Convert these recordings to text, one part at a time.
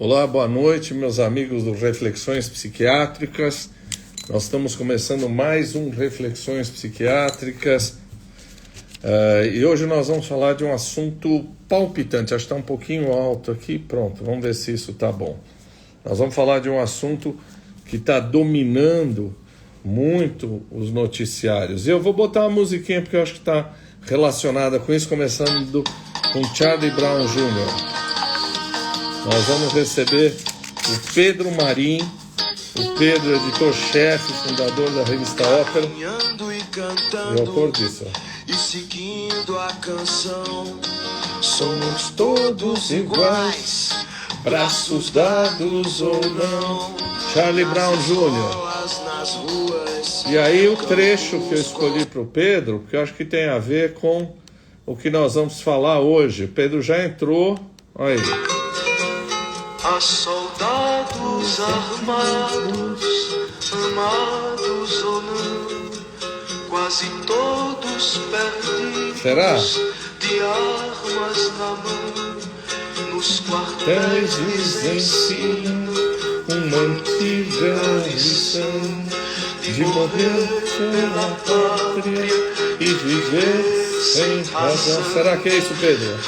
Olá, boa noite, meus amigos do Reflexões Psiquiátricas. Nós estamos começando mais um Reflexões Psiquiátricas e hoje nós vamos falar de um assunto palpitante. Acho que está um pouquinho alto aqui. Pronto, vamos ver se isso está bom. Nós vamos falar de um assunto que está dominando muito os noticiários. E eu vou botar uma musiquinha porque eu acho que está relacionada com isso, começando com Charlie Brown Jr. Nós vamos receber o Pedro Marim, o Pedro, editor-chefe, fundador da revista Ópera. E autor disso. E seguindo a canção, somos todos iguais, braços dados ou não. Charlie Brown Jr. E aí o trecho que eu escolhi para o Pedro, que eu acho que tem a ver com o que nós vamos falar hoje. O Pedro já entrou, olha aí. Há soldados armados, amados ou não, quase todos perdidos. Será? De armas na mão, nos quartéis Lhes ensino uma antiga lição de morrer pela pátria e viver sem razão. Será que é isso, Pedro?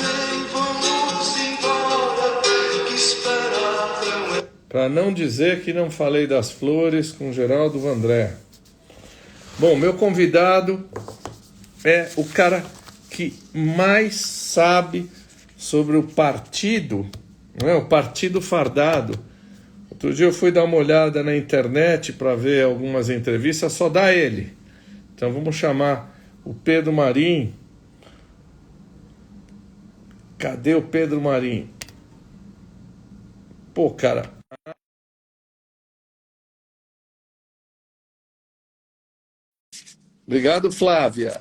Para não dizer que não falei das flores com Geraldo Vandré. Bom, meu convidado é o cara que mais sabe sobre o partido, não é? O Partido Fardado. Outro dia eu fui dar uma olhada na internet para ver algumas entrevistas, só dá ele. Então vamos chamar o Pedro Marim. Cadê o Pedro Marim? Pô, cara... Obrigado, Flávia.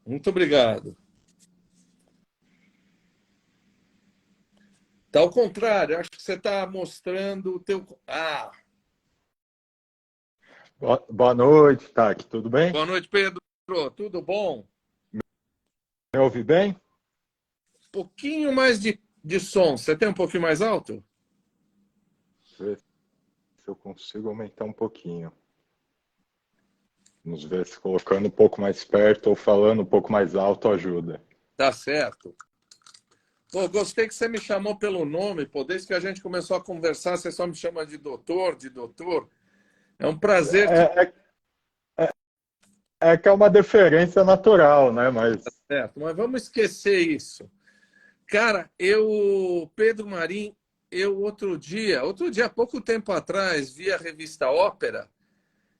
Muito obrigado. Tá ao contrário, acho que você está mostrando o teu... Ah, Boa noite, Taki. Tudo bem? boa noite, Pedro. Tudo bom? Me ouve bem? Um pouquinho mais de som. Você tem um pouquinho mais alto? Deixa eu ver se eu consigo aumentar um pouquinho. Vamos ver se colocando um pouco mais perto ou falando um pouco mais alto ajuda. Tá certo. Pô, gostei que você me chamou pelo nome, pô. Desde que a gente começou a conversar, você só me chama de doutor, de doutor. É um prazer. É que é uma deferência natural, né? Mas... Certo, mas vamos esquecer isso. Cara, Pedro Marim, outro dia, há pouco tempo atrás, vi a revista Ópera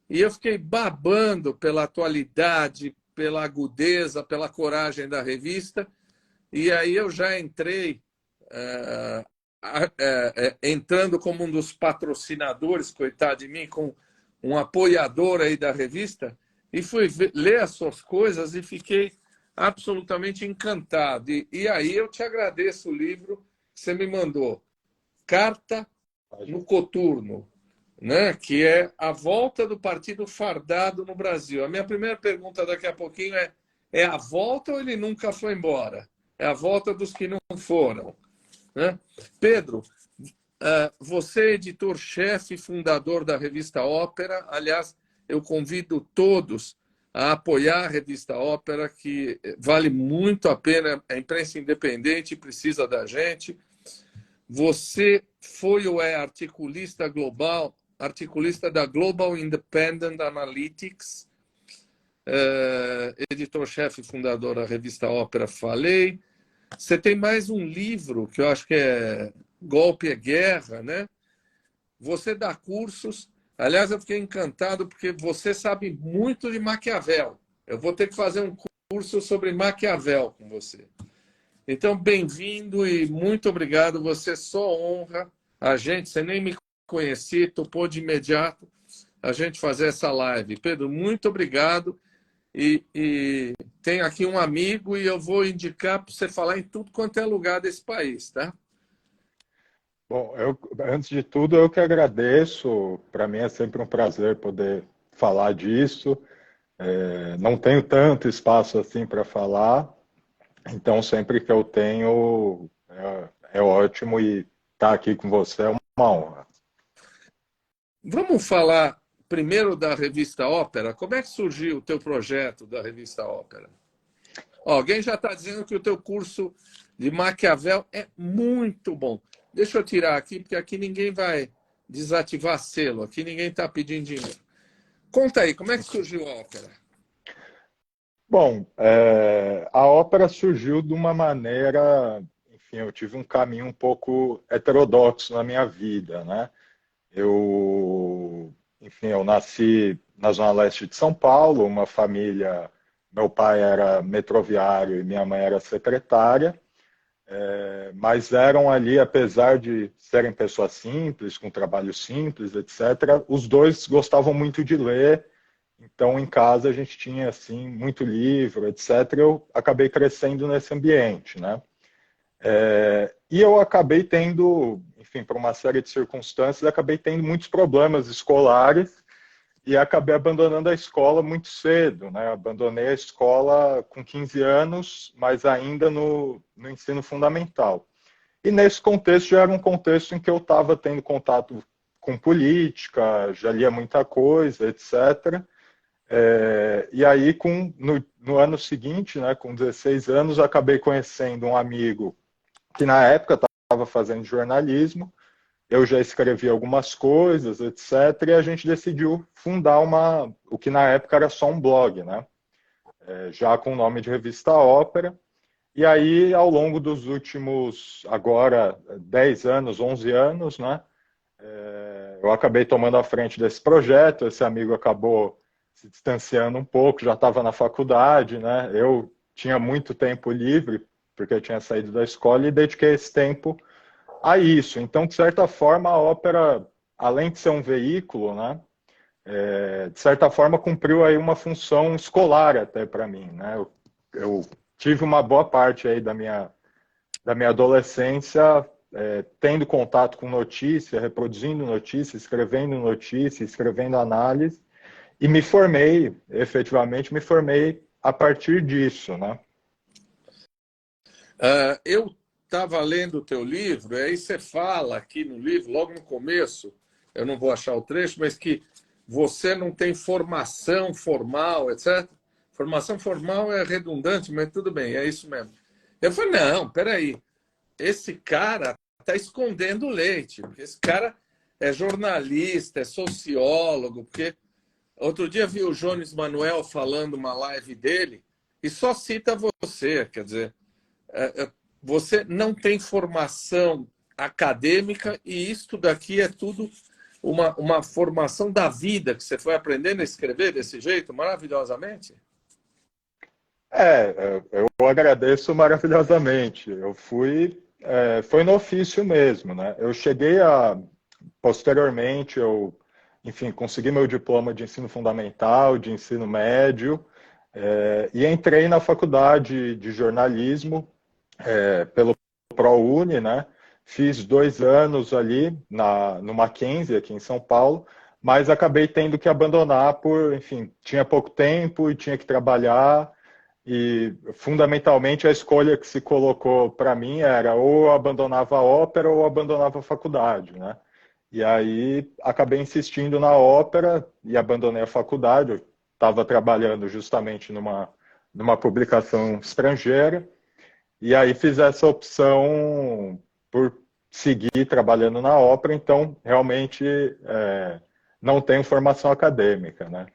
e eu fiquei babando pela atualidade, pela agudeza, pela coragem da revista. E aí eu já entrei, entrando como um dos patrocinadores, coitado de mim, com um apoiador aí da revista, e fui ler as suas coisas e fiquei absolutamente encantado. E aí eu te agradeço o livro que você me mandou, Carta no Coturno, né? Que é a volta do Partido Fardado no Brasil. A minha primeira pergunta daqui a pouquinho é a volta ou ele nunca foi embora? É a volta dos que não foram, né? Pedro, você é editor-chefe, fundador da revista Ópera. Aliás, eu convido todos a apoiar a revista Ópera, que vale muito a pena. A imprensa independente precisa da gente. Você foi ou é articulista global, articulista da Global Independent Analytics, editor-chefe e fundador da revista Ópera, falei. Você tem mais um livro, que eu acho que é Golpe é Guerra, né? Você dá cursos. Aliás, eu fiquei encantado porque você sabe muito de Maquiavel. Eu vou ter que fazer um curso sobre Maquiavel com você. Então, bem-vindo e muito obrigado. Você só honra a gente. Você nem me conhecia, topou de imediato a gente fazer essa live. Pedro, muito obrigado. E tem aqui um amigo e eu vou indicar para você falar em tudo quanto é lugar desse país, tá? Bom, antes de tudo, eu que agradeço. Para mim é sempre um prazer poder falar disso. Não tenho tanto espaço assim para falar, então sempre que eu tenho é ótimo e estar aqui com você é uma honra. Vamos falar primeiro da revista Ópera. Como é que surgiu o teu projeto da revista Ópera? Ó, alguém já está dizendo que o teu curso de Maquiavel é muito bom. Deixa eu tirar aqui, porque aqui ninguém vai desativar selo. Aqui ninguém está pedindo dinheiro. Conta aí, como é que surgiu a ópera? Bom, a ópera surgiu de uma maneira, enfim, eu tive um caminho um pouco heterodoxo na minha vida, né? Enfim, eu nasci na Zona Leste de São Paulo, uma família, meu pai era metroviário e minha mãe era secretária, mas eram ali, apesar de serem pessoas simples, com trabalho simples, etc., os dois gostavam muito de ler. Então, em casa, a gente tinha, assim, muito livro, etc. Eu acabei crescendo nesse ambiente, né? E eu acabei tendo, enfim, por uma série de circunstâncias, acabei tendo muitos problemas escolares e acabei abandonando a escola muito cedo, né? Abandonei a escola com 15 anos, mas ainda no ensino fundamental. E nesse contexto, já era um contexto em que eu estava tendo contato com política, já lia muita coisa, etc., e aí, no ano seguinte, né, com 16 anos, acabei conhecendo um amigo que na época estava fazendo jornalismo, eu já escrevi algumas coisas, etc., e a gente decidiu fundar o que na época era só um blog, né, já com o nome de Revista Ópera. E aí, ao longo dos últimos, agora, 10 anos, 11 anos, né, eu acabei tomando a frente desse projeto, esse amigo acabou se distanciando um pouco, já estava na faculdade, né? Eu tinha muito tempo livre, porque eu tinha saído da escola e dediquei esse tempo a isso. Então, de certa forma, a ópera, além de ser um veículo, né? De certa forma, cumpriu aí uma função escolar até para mim, né? Eu tive uma boa parte aí da minha adolescência tendo contato com notícia, reproduzindo notícia, escrevendo análise, e me formei, efetivamente me formei a partir disso, né? Eu estava lendo o teu livro, e aí você fala aqui no livro, logo no começo, eu não vou achar o trecho, mas que você não tem formação formal, etc. Formação formal é redundante, mas tudo bem, é isso mesmo. Eu falei, não, peraí, esse cara está escondendo o leite, porque esse cara é jornalista, é sociólogo, porque outro dia vi o Jones Manuel falando uma live dele e só cita você, quer dizer, você não tem formação acadêmica e isto daqui é tudo uma formação da vida que você foi aprendendo a escrever desse jeito, maravilhosamente? Eu agradeço maravilhosamente. Foi no ofício mesmo, né? Posteriormente, enfim, consegui meu diploma de ensino fundamental, de ensino médio, e entrei na faculdade de jornalismo, pelo ProUni, né? Fiz 2 anos ali no Mackenzie, aqui em São Paulo, mas acabei tendo que abandonar enfim, tinha pouco tempo e tinha que trabalhar, e fundamentalmente a escolha que se colocou para mim era ou eu abandonava a ópera ou eu abandonava a faculdade, né? E aí acabei insistindo na ópera e abandonei a faculdade. Eu estava trabalhando justamente numa publicação estrangeira, e aí fiz essa opção por seguir trabalhando na ópera, então realmente não tenho formação acadêmica, né?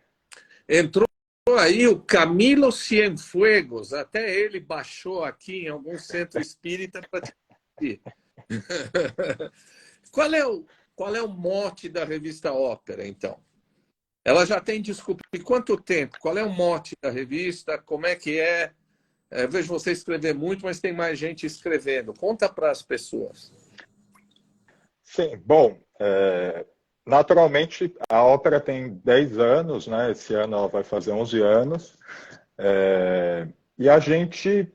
Entrou aí o Camilo Cienfuegos, até ele baixou aqui em algum centro espírita para te pedir. Qual é o mote da revista Ópera, então? Ela já tem, desculpe, quanto tempo? Qual é o mote da revista? Como é que é? Eu vejo você escrever muito, mas tem mais gente escrevendo. Conta para as pessoas. Sim, bom, naturalmente a ópera tem 10 anos, né? Esse ano ela vai fazer 11 anos, e a gente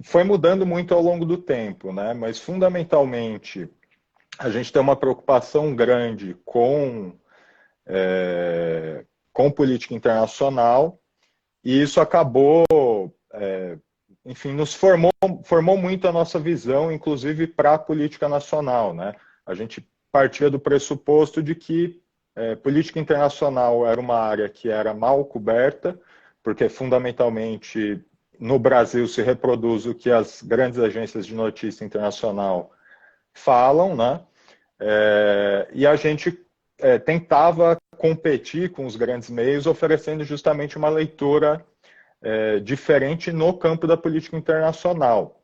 foi mudando muito ao longo do tempo, né? Mas fundamentalmente a gente tem uma preocupação grande com política internacional, e isso acabou enfim, nos formou muito a nossa visão, inclusive para a política nacional, né? A gente partia do pressuposto de que política internacional era uma área que era mal coberta, porque fundamentalmente no Brasil se reproduz o que as grandes agências de notícia internacional falam, né? E a gente tentava competir com os grandes meios, oferecendo justamente uma leitura diferente no campo da política internacional.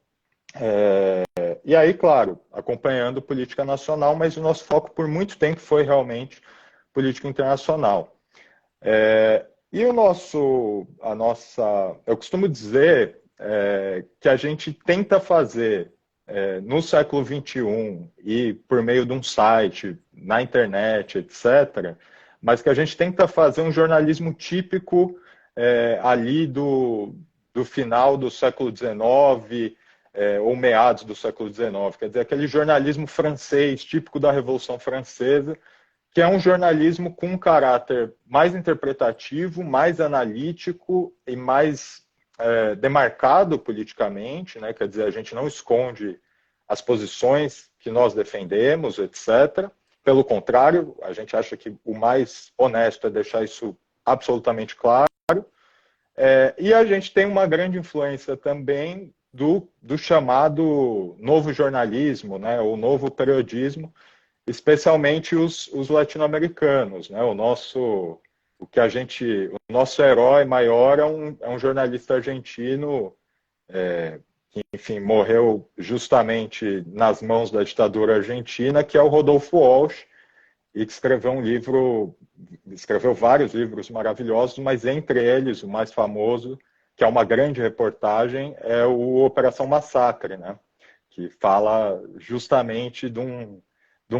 E aí, claro, acompanhando política nacional, mas o nosso foco por muito tempo foi realmente política internacional. E eu costumo dizer que a gente tenta fazer no século XXI e por meio de um site, na internet, etc., mas que a gente tenta fazer um jornalismo típico ali do final do século XIX ou meados do século XIX, quer dizer, aquele jornalismo francês, típico da Revolução Francesa, que é um jornalismo com um caráter mais interpretativo, mais analítico e mais demarcado politicamente, né? Quer dizer, a gente não esconde as posições que nós defendemos, etc. Pelo contrário, a gente acha que o mais honesto é deixar isso absolutamente claro. E a gente tem uma grande influência também do chamado novo jornalismo, né? Ou novo periodismo, especialmente os latino-americanos, né? O nosso herói maior é um jornalista argentino que, enfim, morreu justamente nas mãos da ditadura argentina, que é o Rodolfo Walsh, e que escreveu vários livros maravilhosos, mas entre eles o mais famoso, que é uma grande reportagem, é o Operação Massacre, né? Que fala justamente de um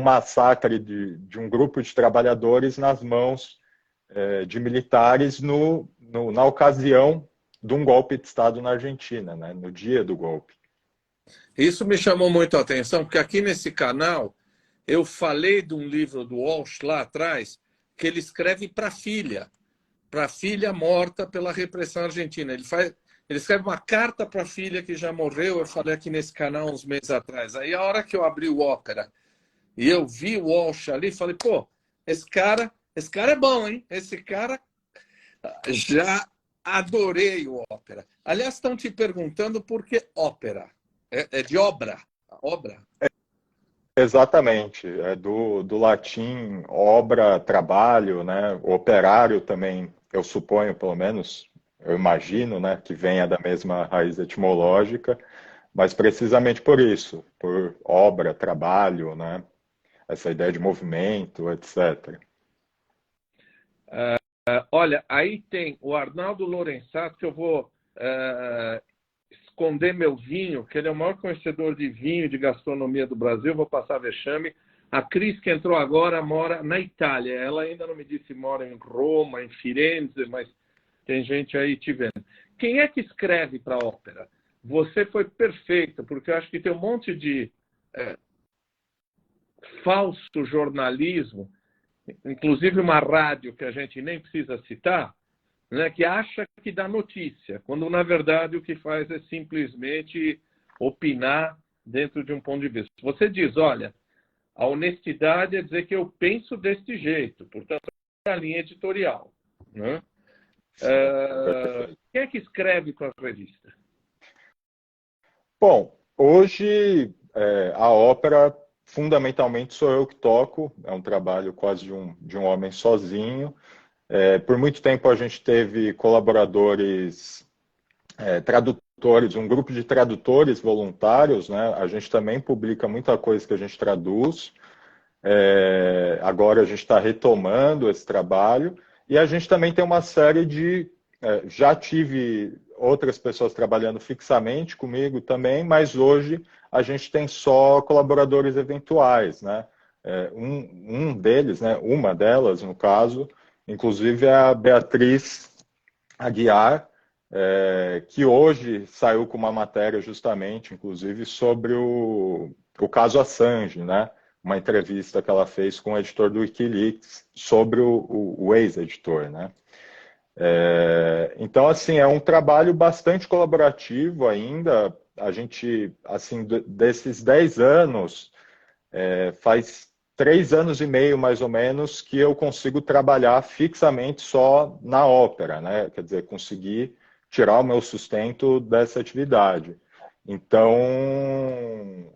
massacre de um grupo de trabalhadores nas mãos de militares na ocasião de um golpe de Estado na Argentina, né, no dia do golpe. Isso me chamou muito a atenção, porque aqui nesse canal eu falei de um livro do Walsh lá atrás, que ele escreve para a filha morta pela repressão argentina. Ele escreve uma carta para a filha que já morreu, eu falei aqui nesse canal uns meses atrás. Aí a hora que eu abri o Ópera e eu vi o Walsh ali, falei, pô, esse cara é bom, hein? Esse cara, já adorei o Ópera. Aliás, estão te perguntando por que ópera. É de obra? Obra? Exatamente. É do latim obra, trabalho, né? Operário também, eu suponho, pelo menos, eu imagino, né? Que venha da mesma raiz etimológica, mas precisamente por isso, por obra, trabalho, né? Essa ideia de movimento, etc. Olha, aí tem o Arnaldo Lorenzato, que eu vou esconder meu vinho, que ele é o maior conhecedor de vinho e de gastronomia do Brasil, vou passar vexame. A Cris, que entrou agora, mora na Itália. Ela ainda não me disse se mora em Roma, em Firenze, mas tem gente aí te vendo. Quem é que escreve para a ópera? Você foi perfeita, porque eu acho que tem um monte de falso jornalismo, inclusive uma rádio que a gente nem precisa citar, né, que acha que dá notícia, quando na verdade o que faz é simplesmente opinar dentro de um ponto de vista. Você diz, olha, a honestidade é dizer que eu penso deste jeito, portanto, é a linha editorial. Né? Quem é que escreve para a revista? Bom, hoje a ópera fundamentalmente sou eu que toco, é um trabalho quase de um homem sozinho. Por muito tempo a gente teve colaboradores, tradutores, um grupo de tradutores voluntários, né? A gente também publica muita coisa que a gente traduz. Agora a gente está retomando esse trabalho e a gente também tem uma série de... já tive outras pessoas trabalhando fixamente comigo também, mas hoje a gente tem só colaboradores eventuais, né? Um deles, né? Uma delas, no caso, inclusive é a Beatriz Aguiar, que hoje saiu com uma matéria justamente, inclusive, sobre o caso Assange, né? Uma entrevista que ela fez com o editor do Wikileaks sobre o ex-editor, né? Então, assim, é um trabalho bastante colaborativo ainda. A gente, assim, desses 10 anos, faz 3 anos e meio, mais ou menos, que eu consigo trabalhar fixamente só na ópera, né? Quer dizer, conseguir tirar o meu sustento dessa atividade. Então,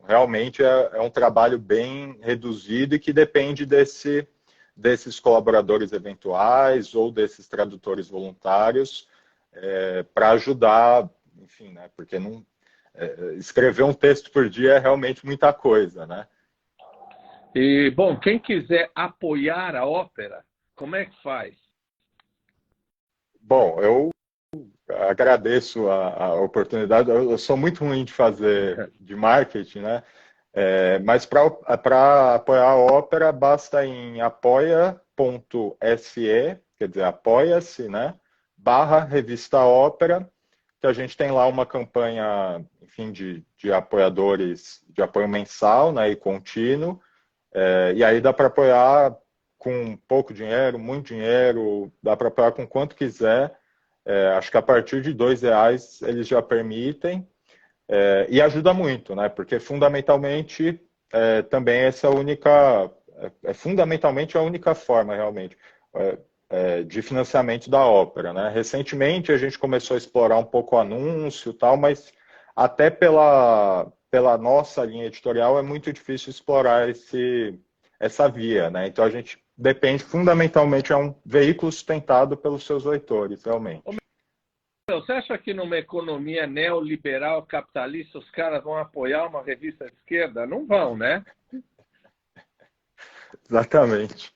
realmente é um trabalho bem reduzido e que depende desses colaboradores eventuais ou desses tradutores voluntários para ajudar, enfim, né? Porque escrever um texto por dia é realmente muita coisa, né? E, bom, quem quiser apoiar a ópera, como é que faz? Bom, eu agradeço a oportunidade. Eu sou muito ruim de fazer de marketing, né? Mas para apoiar a ópera, basta em apoia.se, quer dizer, apoia-se, né? / Revista Ópera, que a gente tem lá uma campanha, enfim, de apoiadores, de apoio mensal, né? E contínuo. E aí dá para apoiar com pouco dinheiro, muito dinheiro, dá para apoiar com quanto quiser. Acho que a partir de R$ 2 eles já permitem. E ajuda muito, né? Porque fundamentalmente também essa é a única, fundamentalmente a única forma realmente de financiamento da ópera, né? Recentemente a gente começou a explorar um pouco o anúncio e tal, mas até pela nossa linha editorial é muito difícil explorar essa via, né? Então a gente depende fundamentalmente, é um veículo sustentado pelos seus leitores, realmente. Você acha que numa economia neoliberal capitalista os caras vão apoiar uma revista de esquerda? Não vão, né? Exatamente.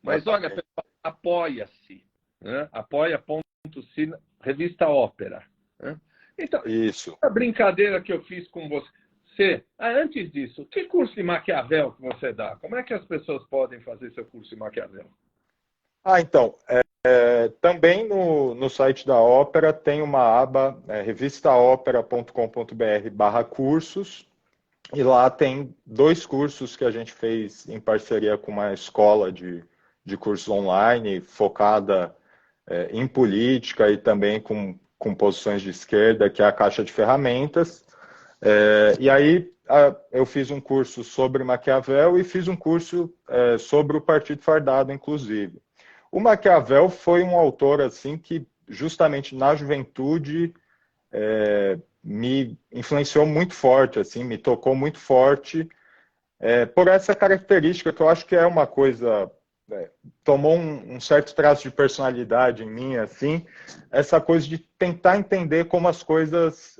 Mas olha, pessoal, apoia-se, né? Apoia.se, Revista Ópera. Né? Então, isso. a brincadeira que eu fiz com você. Antes disso, que curso de Maquiavel que você dá? Como é que as pessoas podem fazer seu curso de Maquiavel? Então, também no site da ópera tem uma aba, revistaopera.com.br/cursos, e lá tem 2 cursos que a gente fez em parceria com uma escola de cursos online, focada em política e também com posições de esquerda, que é a Caixa de Ferramentas. E aí eu fiz um curso sobre Maquiavel e fiz um curso sobre o Partido Fardado, inclusive. O Maquiavel foi um autor assim que, justamente na juventude, me influenciou muito forte, assim, me tocou muito forte, por essa característica que eu acho que é uma coisa, tomou um certo traço de personalidade em mim, assim, essa coisa de tentar entender como as coisas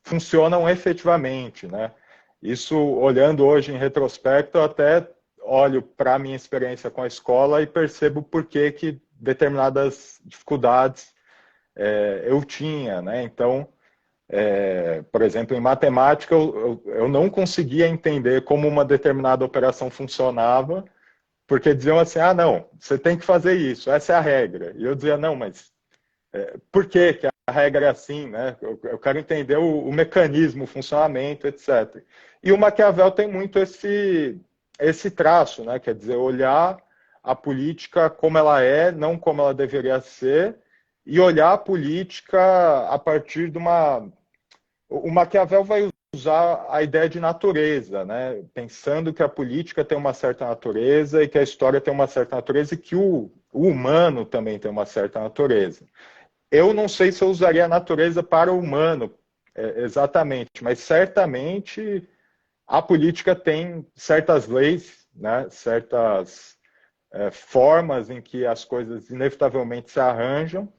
funcionam efetivamente, né? Isso, olhando hoje em retrospecto, eu até olho para a minha experiência com a escola e percebo por que determinadas dificuldades eu tinha, né? Então, por exemplo, em matemática, eu não conseguia entender como uma determinada operação funcionava, porque diziam assim, não, você tem que fazer isso, essa é a regra. E eu dizia, não, mas por que a regra é assim, né? Eu quero entender o mecanismo, o funcionamento, etc. E o Maquiavel tem muito esse traço, né? Quer dizer, olhar a política como ela é, não como ela deveria ser, e olhar a política a partir de uma... O Maquiavel vai usar a ideia de natureza, né? Pensando que a política tem uma certa natureza e que a história tem uma certa natureza e que o humano também tem uma certa natureza. Eu não sei se eu usaria a natureza para o humano, exatamente, mas certamente a política tem certas leis, né? Certas formas em que as coisas inevitavelmente se arranjam,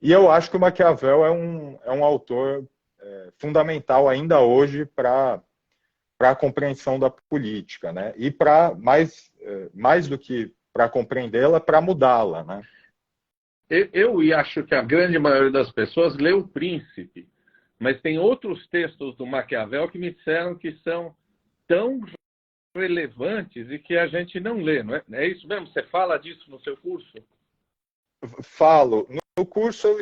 e eu acho que o Maquiavel é um autor fundamental ainda hoje para a compreensão da política, né? E para mais do que para compreendê-la, para mudá-la, né? Eu acho que a grande maioria das pessoas lê O Príncipe, mas tem outros textos do Maquiavel que me disseram que são tão relevantes e que a gente não lê, não é? É isso mesmo? Você fala disso no seu curso? Falo. No curso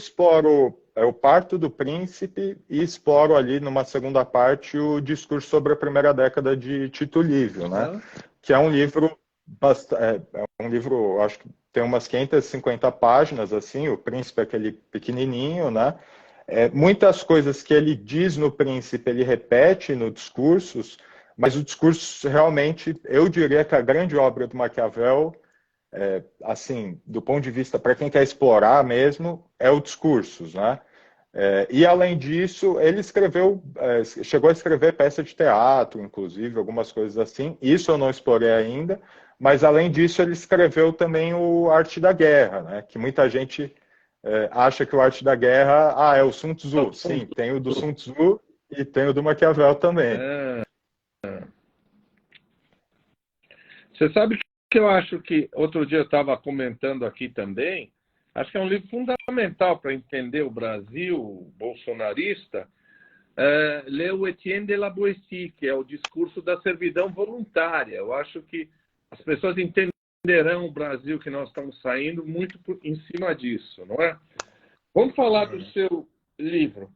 eu parto do Príncipe e exploro ali numa segunda parte o discurso sobre a primeira década de Tito Livio, né? Que é um livro, acho que tem umas 550 páginas, assim, o Príncipe é aquele pequenininho, né? Muitas coisas que ele diz no Príncipe, ele repete no Discursos, mas o Discursos realmente, eu diria que a grande obra do Maquiavel, assim, do ponto de vista, para quem quer explorar mesmo, é o Discursos, né? E além disso, ele chegou a escrever peça de teatro, inclusive, algumas coisas assim. Isso eu não explorei ainda, mas além disso, ele escreveu também o Arte da Guerra, né? Que muita gente acha que o Arte da Guerra, é o Sun Tzu. Sim, tem o do Sun Tzu e tem o do Maquiavel também. Você sabe que eu acho que, outro dia eu estava comentando aqui também, acho que é um livro fundamental para entender o Brasil bolsonarista, ler o Etienne de la Boétie, que é o discurso da servidão voluntária. Eu acho que as pessoas entenderão o Brasil que nós estamos saindo muito em cima disso, não é? Vamos falar do seu livro.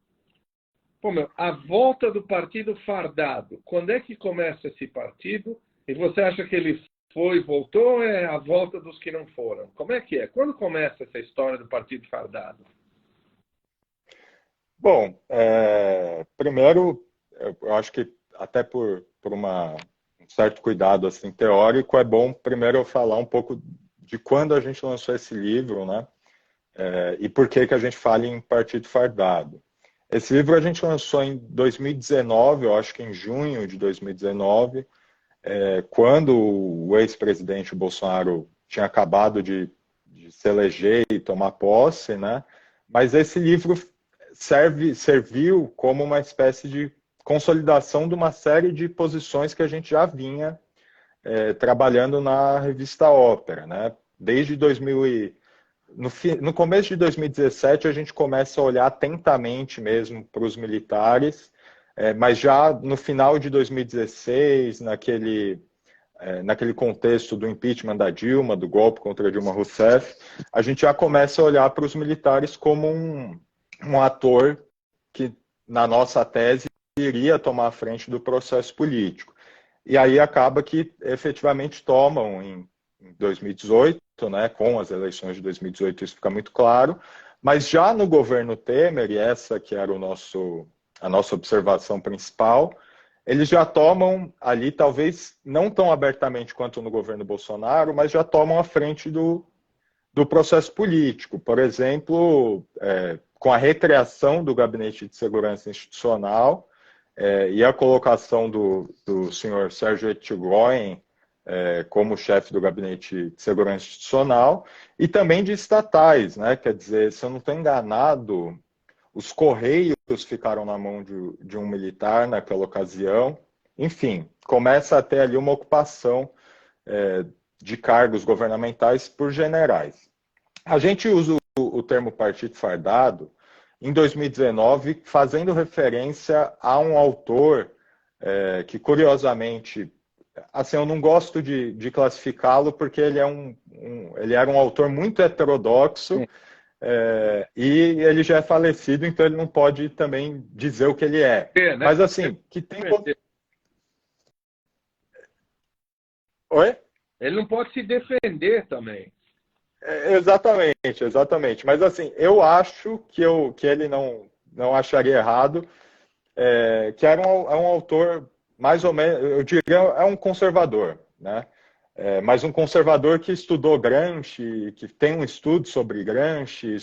Pô, A Volta do Partido Fardado. Quando é que começa esse partido? E você acha que ele voltou ou é a volta dos que não foram? Como é que é? Quando começa essa história do Partido Fardado? Bom, primeiro, eu acho que até por um certo cuidado assim, teórico, é bom primeiro eu falar um pouco de quando a gente lançou esse livro, né? E por que a gente fala em Partido Fardado. Esse livro a gente lançou em 2019, eu acho que em junho de 2019, quando o ex-presidente Bolsonaro tinha acabado de se eleger e tomar posse, né? Mas esse livro serviu como uma espécie de consolidação de uma série de posições que a gente já vinha trabalhando na revista Ópera, né? Desde no começo de 2017 a gente começa a olhar atentamente mesmo para os militares, mas já no final de 2016, naquele contexto do impeachment da Dilma, do golpe contra a Dilma Rousseff, a gente já começa a olhar para os militares como um ator que, na nossa tese, iria tomar a frente do processo político. E aí acaba que efetivamente tomam em 2018, né, com as eleições de 2018 isso fica muito claro, mas já no governo Temer, e essa que era a nossa observação principal, eles já tomam ali, talvez não tão abertamente quanto no governo Bolsonaro, mas já tomam a frente do processo político. Por exemplo, com a recriação do Gabinete de Segurança Institucional e a colocação do senhor Sérgio Etchegoyen como chefe do Gabinete de Segurança Institucional, e também de estatais, né? Quer dizer, se eu não estou enganado, os Correios ficaram na mão de um militar naquela ocasião. Enfim, começa a ter ali uma ocupação de cargos governamentais por generais. A gente usa o termo partido fardado em 2019, fazendo referência a um autor que, curiosamente, assim, eu não gosto de classificá-lo porque ele era um autor muito heterodoxo, e ele já é falecido, então ele não pode também dizer o que ele é. Né? Mas assim, que tem... Oi? Ele não pode se defender também. Exatamente. Mas assim, eu acho que ele não acharia errado, que era um autor, mais ou menos, eu diria, é um conservador, né? Mas um conservador que estudou Gramsci, que tem um estudo sobre Gramsci,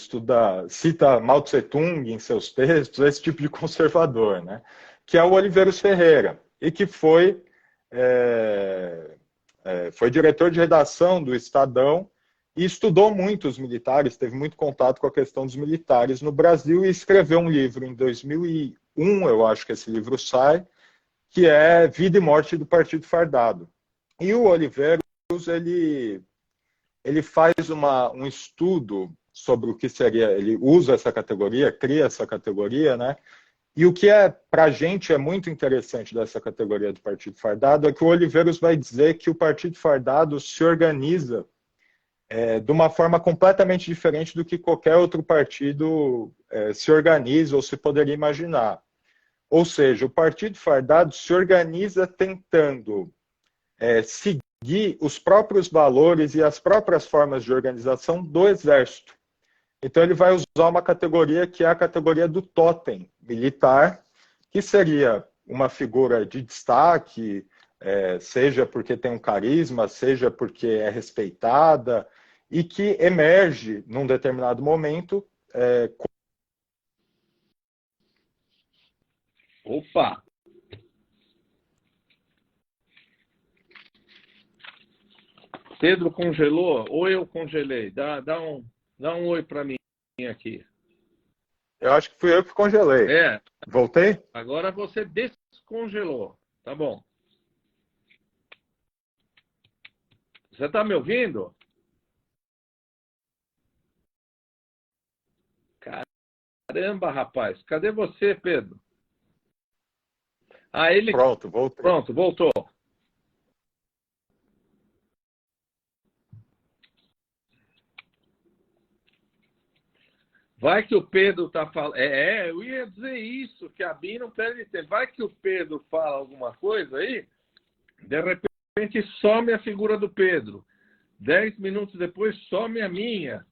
cita Mao Tse-tung em seus textos, esse tipo de conservador, né? Que é o Oliveiros Ferreira, e que foi diretor de redação do Estadão e estudou muito os militares, teve muito contato com a questão dos militares no Brasil e escreveu um livro em 2001, eu acho que esse livro sai, que é Vida e Morte do Partido Fardado. E o Oliveiros, ele faz um estudo sobre o que seria, ele usa essa categoria, cria essa categoria, né? E o que para a gente é muito interessante dessa categoria do Partido Fardado é que o Oliveiros vai dizer que o Partido Fardado se organiza de uma forma completamente diferente do que qualquer outro partido se organiza ou se poderia imaginar. Ou seja, o Partido Fardado se organiza tentando seguir os próprios valores e as próprias formas de organização do Exército. Então, ele vai usar uma categoria que é a categoria do totem militar, que seria uma figura de destaque, seja porque tem um carisma, seja porque é respeitada, e que emerge, num determinado momento... Opa! Pedro congelou ou eu congelei? Dá um oi para mim aqui. Eu acho que fui eu que congelei. Voltei? Agora você descongelou. Tá bom. Você está me ouvindo? Caramba, rapaz. Cadê você, Pedro? Ele... Pronto, voltei. Pronto, voltou. Vai que o Pedro está falando... eu ia dizer isso, que a Bia não perde tempo. Vai que o Pedro fala alguma coisa aí, de repente some a figura do Pedro. 10 minutos depois some a minha.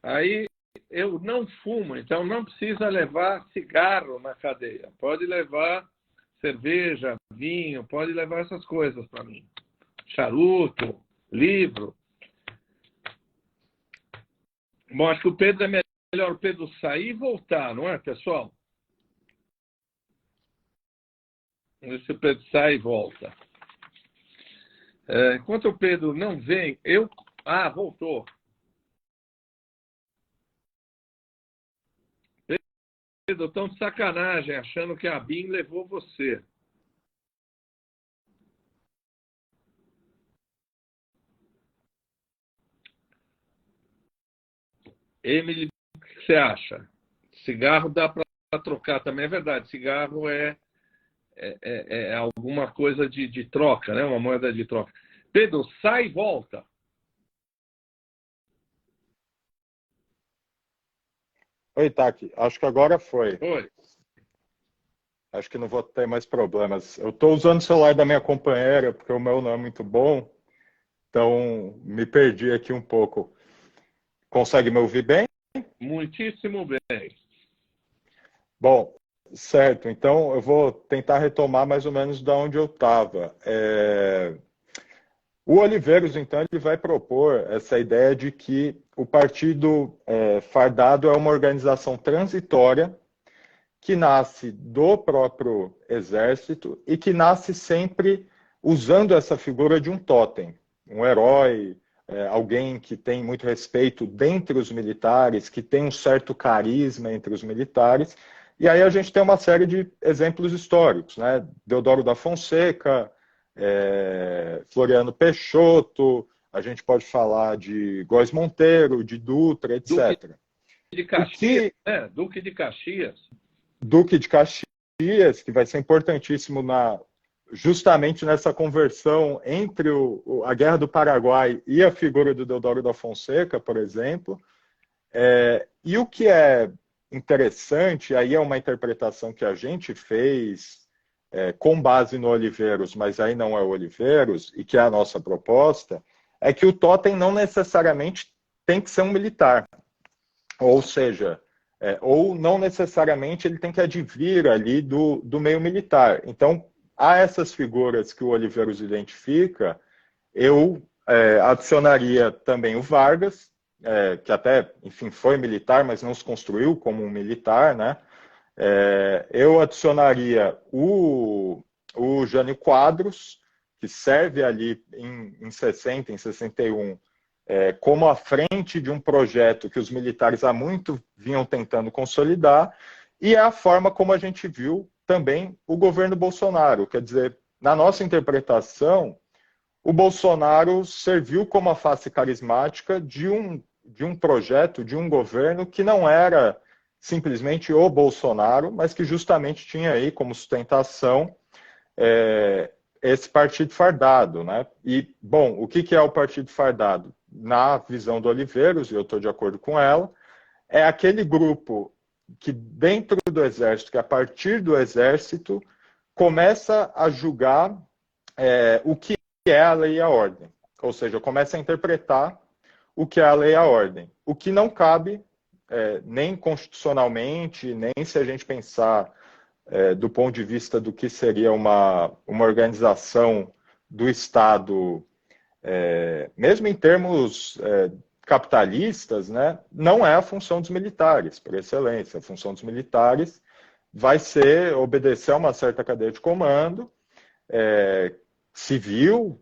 Aí eu não fumo, então não precisa levar cigarro na cadeia. Pode levar cerveja, vinho, pode levar essas coisas para mim. Charuto, livro. Bom, acho que o Pedro é melhor o Pedro sair e voltar, não é, pessoal? Vamos ver se o Pedro sai e volta. Enquanto o Pedro não vem, eu... voltou. Pedro, estão de sacanagem, achando que a BIM levou você. Emily, o que você acha? Cigarro dá para trocar também, é verdade. Cigarro é alguma coisa de troca, né? Uma moeda de troca. Pedro, sai e volta. Oi, Taki. Acho que agora foi. Oi. Acho que não vou ter mais problemas. Eu estou usando o celular da minha companheira, porque o meu não é muito bom. Então, me perdi aqui um pouco. Consegue me ouvir bem? Muitíssimo bem. Bom, certo. Então, eu vou tentar retomar mais ou menos de onde eu estava. O Oliveiros, então, ele vai propor essa ideia de que o partido fardado é uma organização transitória que nasce do próprio exército e que nasce sempre usando essa figura de um totem, um herói, alguém que tem muito respeito dentre os militares, que tem um certo carisma entre os militares. E aí a gente tem uma série de exemplos históricos, né? Deodoro da Fonseca, Floriano Peixoto, a gente pode falar de Góes Monteiro, de Dutra, etc. Duque de Caxias, né? Duque de Caxias. Duque de Caxias, que vai ser importantíssimo justamente nessa conversão entre a Guerra do Paraguai e a figura do Deodoro da Fonseca, por exemplo. E o que é interessante, aí é uma interpretação que a gente fez com base no Oliveiros, mas aí não é o Oliveiros, e que é a nossa proposta, é que o totem não necessariamente tem que ser um militar. Ou seja, ou não necessariamente ele tem que advir ali do meio militar. Então, há essas figuras que o Oliveiros identifica, eu adicionaria também o Vargas, que até, enfim, foi militar, mas não se construiu como um militar, né? Eu adicionaria o Jânio Quadros, que serve ali em 60, em 61, como à frente de um projeto que os militares há muito vinham tentando consolidar, e é a forma como a gente viu também o governo Bolsonaro. Quer dizer, na nossa interpretação, o Bolsonaro serviu como a face carismática de um projeto, de um governo que não era simplesmente o Bolsonaro, mas que justamente tinha aí como sustentação esse partido fardado, né? E, bom, o que é o partido fardado? Na visão do Oliveiros, e eu estou de acordo com ela, é aquele grupo que dentro do Exército, que a partir do Exército, começa a julgar o que é a lei e a ordem. Ou seja, começa a interpretar o que é a lei e a ordem. O que não cabe, nem constitucionalmente, nem se a gente pensar do ponto de vista do que seria uma organização do Estado, mesmo em termos capitalistas, né, não é a função dos militares, por excelência. A função dos militares vai ser obedecer a uma certa cadeia de comando, civil,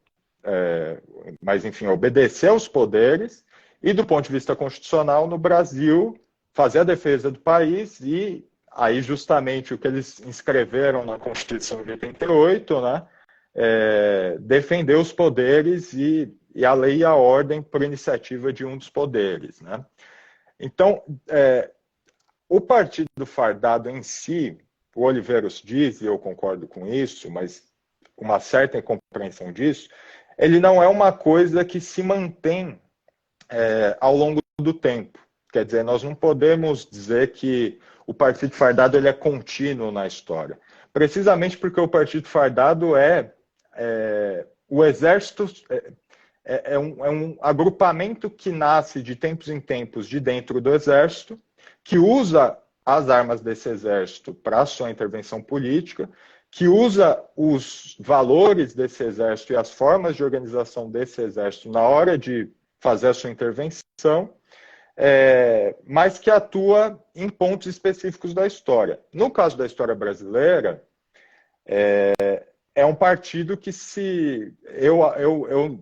mas, enfim, obedecer aos poderes, e, do ponto de vista constitucional, no Brasil, fazer a defesa do país, e aí, justamente, o que eles inscreveram na Constituição de 88, né, defender os poderes e a lei e a ordem por iniciativa de um dos poderes, né? Então, o partido fardado em si, o Oliveiros diz, e eu concordo com isso, mas uma certa compreensão disso, ele não é uma coisa que se mantém ao longo do tempo. Quer dizer, nós não podemos dizer que o partido fardado ele é contínuo na história. Precisamente porque o partido fardado o exército é um agrupamento que nasce de tempos em tempos de dentro do exército, que usa as armas desse exército para a sua intervenção política, que usa os valores desse exército e as formas de organização desse exército na hora de fazer a sua intervenção, mas que atua em pontos específicos da história. No caso da história brasileira, é um partido que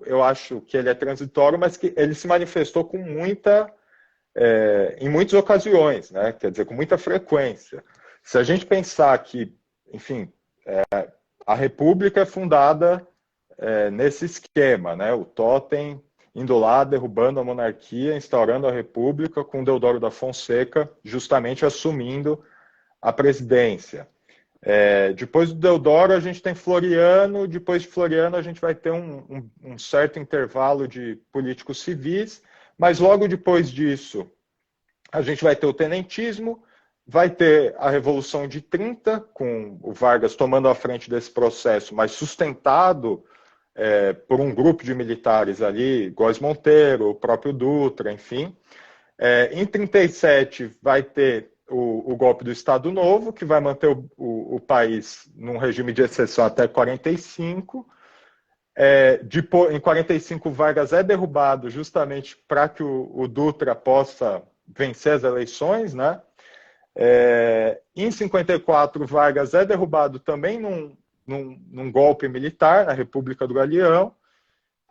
eu acho que ele é transitório, mas que ele se manifestou com em muitas ocasiões, né? Quer dizer, com muita frequência. Se a gente pensar que, enfim, a República é fundada nesse esquema, né? O Totem indo lá, derrubando a monarquia, instaurando a República, com Deodoro da Fonseca justamente assumindo a presidência. Depois do Deodoro, a gente tem Floriano, depois de Floriano, a gente vai ter um certo intervalo de políticos civis, mas logo depois disso, a gente vai ter o tenentismo, vai ter a Revolução de 30, com o Vargas tomando a frente desse processo, mas sustentado por um grupo de militares ali, Góes Monteiro, o próprio Dutra, enfim. Em 37 vai ter o golpe do Estado Novo, que vai manter o país num regime de exceção até 45. Em 45, Vargas é derrubado justamente para que o Dutra possa vencer as eleições, né? Em 54, Vargas é derrubado também num golpe militar na República do Galeão.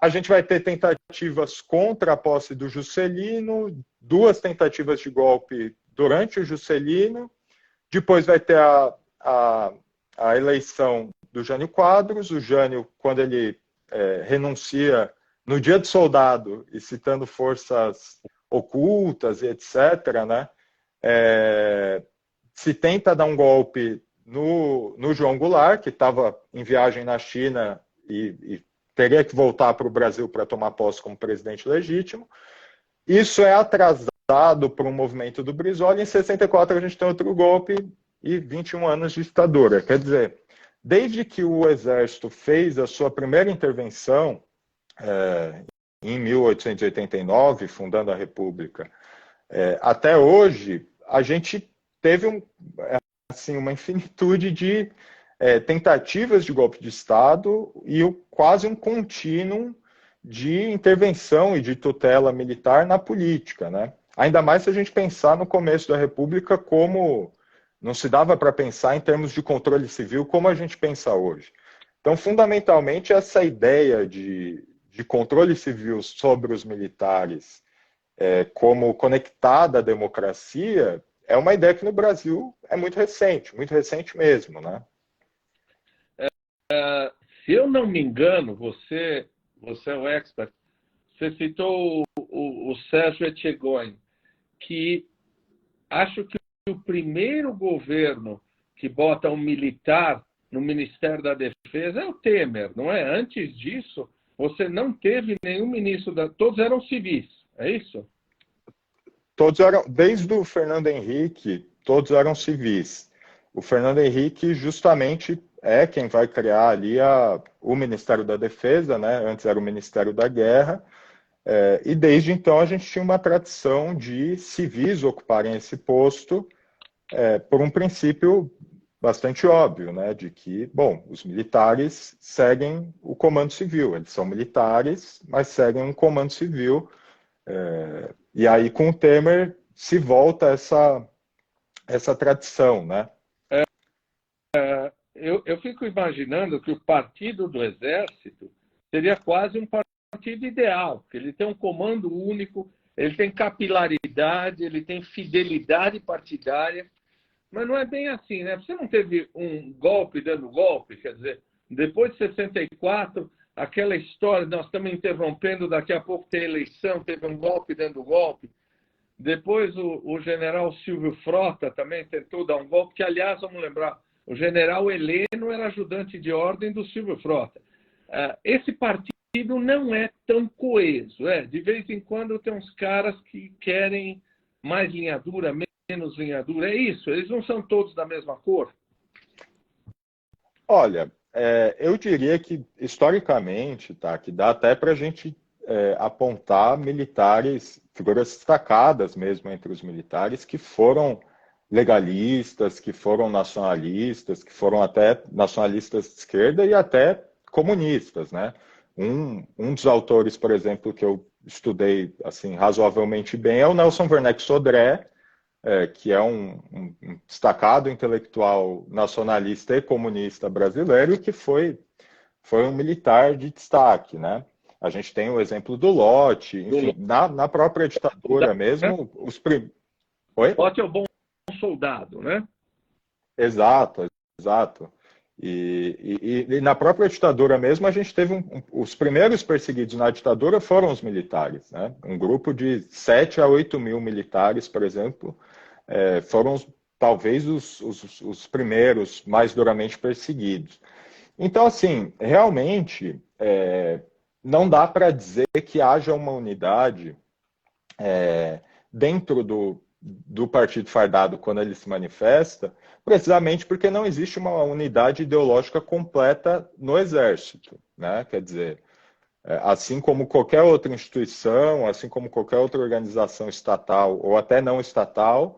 A gente vai ter tentativas contra a posse do Juscelino, 2 tentativas de golpe durante o Juscelino. Depois vai ter a eleição do Jânio Quadros. O Jânio, quando ele renuncia no Dia do Soldado e citando forças ocultas e etc., né, se tenta dar um golpe no João Goulart, que estava em viagem na China e teria que voltar para o Brasil para tomar posse como presidente legítimo. Isso é atrasado por um movimento do Brizola. Em 64 a gente tem outro golpe e 21 anos de ditadura. Quer dizer, desde que o Exército fez a sua primeira intervenção, em 1889, fundando a República, até hoje, a gente teve uma infinitude de tentativas de golpe de Estado e quase um contínuo de intervenção e de tutela militar na política, né? Ainda mais se a gente pensar no começo da República como não se dava para pensar em termos de controle civil como a gente pensa hoje. Então, fundamentalmente, essa ideia de controle civil sobre os militares como conectada à democracia é uma ideia que no Brasil é muito recente mesmo, né? Se eu não me engano, você é o expert, você citou o Sérgio Etchegóin, que acho que o primeiro governo que bota um militar no Ministério da Defesa é o Temer, não é? Antes disso, você não teve nenhum ministro todos eram civis, é isso? Todos eram, desde o Fernando Henrique, todos eram civis. O Fernando Henrique justamente é quem vai criar ali o Ministério da Defesa, né? Antes era o Ministério da Guerra, e desde então a gente tinha uma tradição de civis ocuparem esse posto, por um princípio bastante óbvio, né? De que, bom, os militares seguem o comando civil, eles são militares, mas seguem um comando civil, e aí com o Temer se volta essa tradição, né? Eu fico imaginando que o Partido do Exército seria quase um partido ideal, porque ele tem um comando único, ele tem capilaridade, ele tem fidelidade partidária, mas não é bem assim, né? Você não teve um golpe dando golpe, quer dizer, depois de 64, aquela história, nós estamos interrompendo, daqui a pouco tem eleição, teve um golpe dando golpe. Depois o general Silvio Frota também tentou dar um golpe, que, aliás, vamos lembrar, o general Heleno era ajudante de ordem do Silvio Frota. Esse partido não é tão coeso. De vez em quando tem uns caras que querem mais linha dura, menos linha dura. É isso, eles não são todos da mesma cor? Olha, eu diria que, historicamente, tá, que dá até para a gente apontar militares, figuras destacadas mesmo entre os militares, que foram legalistas, que foram nacionalistas, que foram até nacionalistas de esquerda e até comunistas, né? Um dos autores, por exemplo, que eu estudei assim razoavelmente bem é o Nelson Werneck Sodré, que é um destacado intelectual nacionalista e comunista brasileiro, que foi um militar de destaque, né? A gente tem o exemplo do Lott, enfim, na própria ditadura mesmo, Oi? Lott é o bom soldado, né? Exato, exato. E na própria ditadura mesmo, a gente teve os primeiros perseguidos na ditadura foram os militares, né? Um grupo de 7 a 8 mil militares, por exemplo, foram talvez os primeiros mais duramente perseguidos. Então, assim, realmente, não dá para dizer que haja uma unidade dentro do partido fardado quando ele se manifesta, precisamente porque não existe uma unidade ideológica completa no Exército, né? Quer dizer, assim como qualquer outra instituição, assim como qualquer outra organização estatal ou até não estatal,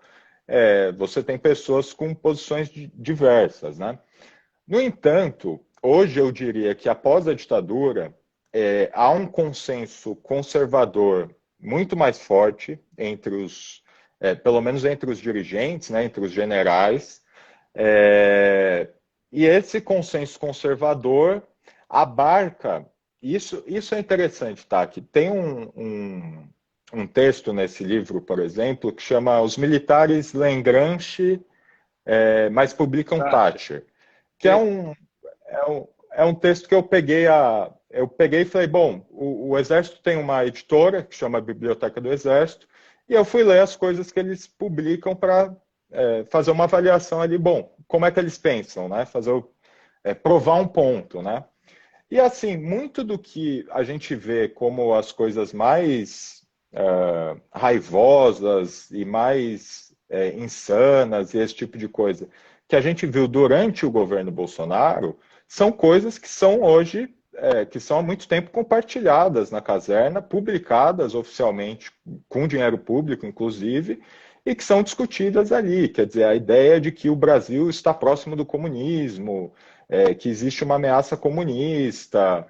você tem pessoas com posições diversas, né? No entanto, hoje eu diria que após a ditadura, há um consenso conservador muito mais forte entre pelo menos entre os dirigentes, né, entre os generais, e esse consenso conservador abarca, isso é interessante, tá? Que tem um texto nesse livro, por exemplo, que chama Os Militares leem Gramsci, mas publicam Thatcher, que é um texto que eu peguei e falei, bom, o Exército tem uma editora que chama Biblioteca do Exército, e eu fui ler as coisas que eles publicam para fazer uma avaliação ali, bom, como é que eles pensam, né? Provar um ponto, né? E assim, muito do que a gente vê como as coisas mais raivosas e mais insanas e esse tipo de coisa que a gente viu durante o governo Bolsonaro são coisas que são hoje que são há muito tempo compartilhadas na caserna, publicadas oficialmente, com dinheiro público, inclusive, e que são discutidas ali. Quer dizer, a ideia de que o Brasil está próximo do comunismo, que existe uma ameaça comunista,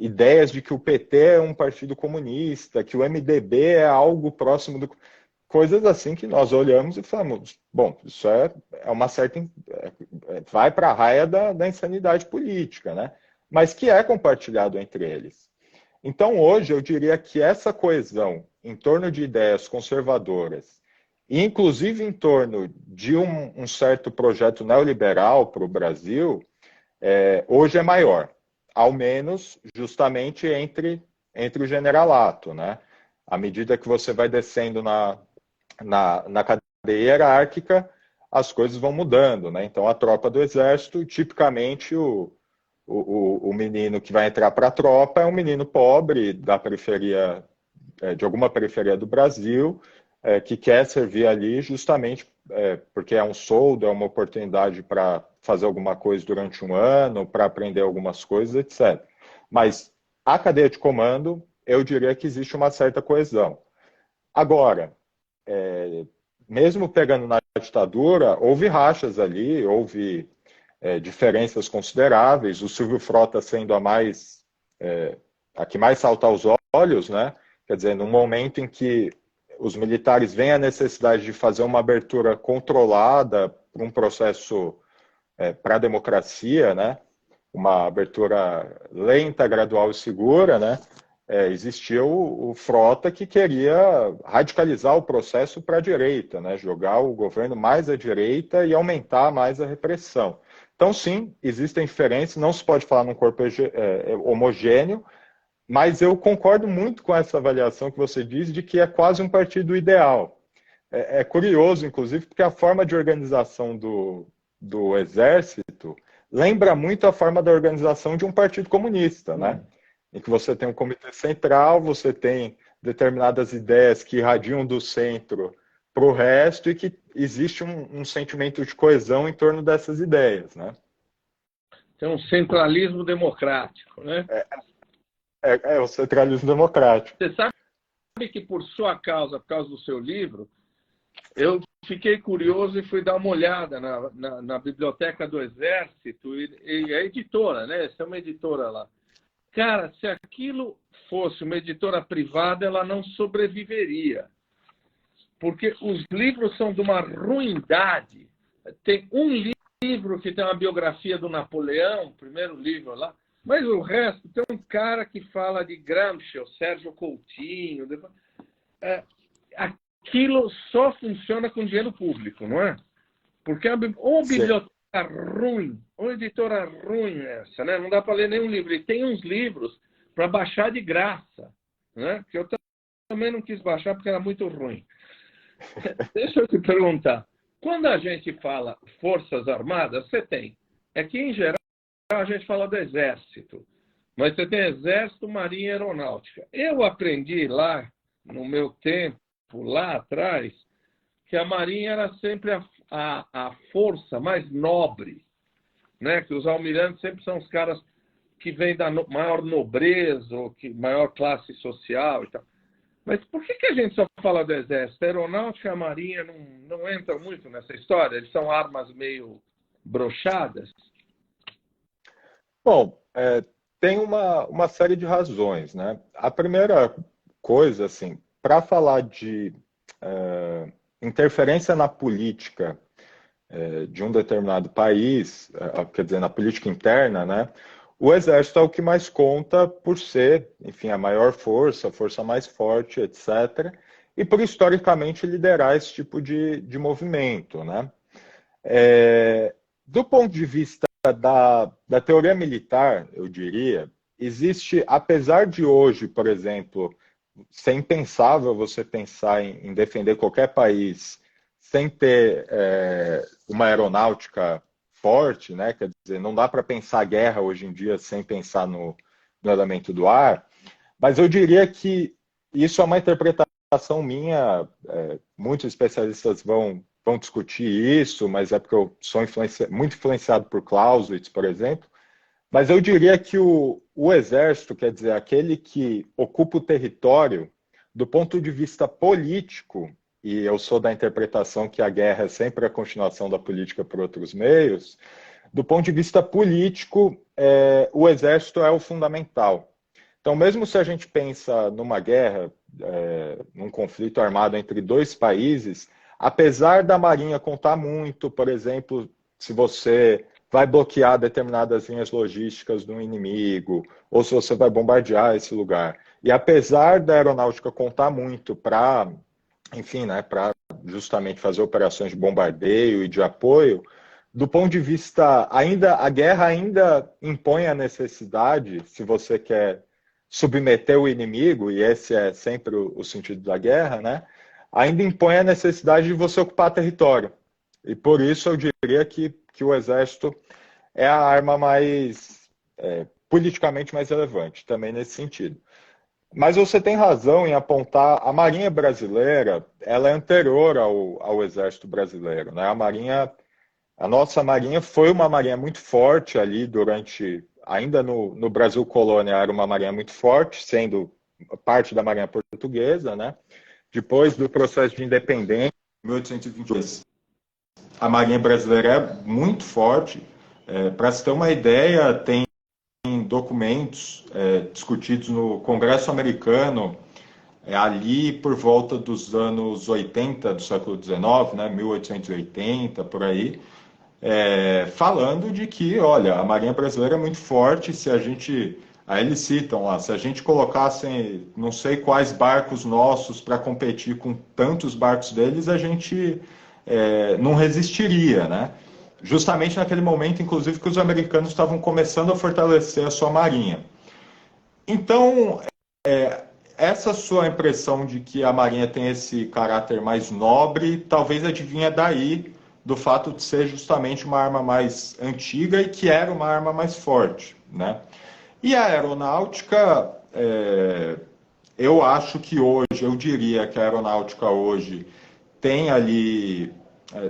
ideias de que o PT é um partido comunista, que o MDB é algo próximo do... Coisas assim que nós olhamos e falamos, bom, isso é uma certa... vai para a raia da insanidade política, né? Mas que é compartilhado entre eles. Então, hoje, eu diria que essa coesão em torno de ideias conservadoras, e inclusive em torno de um certo projeto neoliberal para o Brasil, hoje é maior. Ao menos, justamente, entre o generalato, né? À medida que você vai descendo na cadeia hierárquica, as coisas vão mudando, né? Então, a tropa do exército, tipicamente, o menino que vai entrar para a tropa é um menino pobre da periferia, de alguma periferia do Brasil, que quer servir ali justamente porque é um soldo, é uma oportunidade para fazer alguma coisa durante um ano, para aprender algumas coisas, etc. Mas a cadeia de comando, eu diria que existe uma certa coesão. Agora, mesmo pegando na ditadura, houve rachas ali, houve diferenças consideráveis, o Silvio Frota sendo a que mais salta aos olhos, né? Quer dizer, no momento em que os militares veem a necessidade de fazer uma abertura controlada para um processo para a democracia, né? Uma abertura lenta, gradual e segura, né? Existia o Frota que queria radicalizar o processo para a direita, né? Jogar o governo mais à direita e aumentar mais a repressão. Então, sim, existem diferenças, não se pode falar num corpo homogêneo, mas eu concordo muito com essa avaliação que você diz de que é quase um partido ideal. É curioso, inclusive, porque a forma de organização do Exército lembra muito a forma da organização de um partido comunista, né? Em que você tem um comitê central, você tem determinadas ideias que irradiam do centro para o resto e que existe um sentimento de coesão em torno dessas ideias, né? Tem um centralismo democrático, né? É o centralismo democrático. Você sabe que por sua causa, por causa do seu livro, eu fiquei curioso e fui dar uma olhada na biblioteca do Exército e a editora, né? Essa é uma editora lá. Cara, se aquilo fosse uma editora privada, ela não sobreviveria. Porque os livros são de uma ruindade. Tem um livro que tem uma biografia do Napoleão, o primeiro livro lá, mas o resto tem um cara que fala de Gramsci, o Sérgio Coutinho. Aquilo só funciona com dinheiro público, não é? Porque ou biblioteca ruim, ou editora ruim essa, né? Não dá para ler nenhum livro. E tem uns livros para baixar de graça, né? Que eu também não quis baixar porque era muito ruim. Deixa eu te perguntar. Quando a gente fala Forças Armadas, você tem. É que, em geral, a gente fala do Exército. Mas você tem Exército, Marinha e Aeronáutica. Eu aprendi lá, no meu tempo, lá atrás, que a Marinha era sempre a força mais nobre, né? Que os almirantes sempre são os caras que vêm da maior nobreza ou maior classe social e tal. Mas por que a gente só fala do Exército? A Aeronáutica e a Marinha não entram muito nessa história? Eles são armas meio broxadas? Bom, tem uma série de razões, né? A primeira coisa, assim, para falar de interferência na política de um determinado país, quer dizer, na política interna, né? O Exército é o que mais conta por ser, enfim, a maior força, a força mais forte, etc. E por historicamente liderar esse tipo de movimento, né? Do ponto de vista da teoria militar, eu diria, existe, apesar de hoje, por exemplo, ser impensável você pensar em defender qualquer país sem ter uma aeronáutica forte, né? Quer dizer, não dá para pensar a guerra hoje em dia sem pensar no elemento do ar, mas eu diria que isso é uma interpretação minha, muitos especialistas vão discutir isso, mas é porque eu sou muito influenciado por Clausewitz, por exemplo, mas eu diria que o Exército, quer dizer, aquele que ocupa o território, do ponto de vista político, e eu sou da interpretação que a guerra é sempre a continuação da política por outros meios, do ponto de vista político, o Exército é o fundamental. Então, mesmo se a gente pensa numa guerra, num conflito armado entre dois países, apesar da Marinha contar muito, por exemplo, se você vai bloquear determinadas linhas logísticas do inimigo, ou se você vai bombardear esse lugar, e apesar da aeronáutica contar muito para, enfim, né, para justamente fazer operações de bombardeio e de apoio, do ponto de vista, a guerra ainda impõe a necessidade, se você quer submeter o inimigo, e esse é sempre o sentido da guerra, né, ainda impõe a necessidade de você ocupar território. E por isso eu diria que o Exército é a arma mais, politicamente mais relevante, também nesse sentido. Mas você tem razão em apontar, a Marinha brasileira, ela é anterior ao Exército brasileiro, né? A Marinha A nossa marinha foi uma marinha muito forte ali durante, ainda no Brasil colônia, era uma marinha muito forte, sendo parte da marinha portuguesa, né? Depois do processo de independência, em 1822, a marinha brasileira é muito forte. Para se ter uma ideia, tem documentos discutidos no Congresso americano, ali por volta dos anos 80 do século XIX, né, 1880, por aí, falando de que, olha, a Marinha Brasileira é muito forte, se a gente, aí eles citam lá, se a gente colocasse não sei quais barcos nossos para competir com tantos barcos deles, a gente não resistiria, né? Justamente naquele momento, inclusive, que os americanos estavam começando a fortalecer a sua marinha. Então, essa sua impressão de que a marinha tem esse caráter mais nobre, talvez adivinha daí, do fato de ser justamente uma arma mais antiga e que era uma arma mais forte, né? E a aeronáutica, eu acho que hoje, eu diria que a aeronáutica hoje tem ali,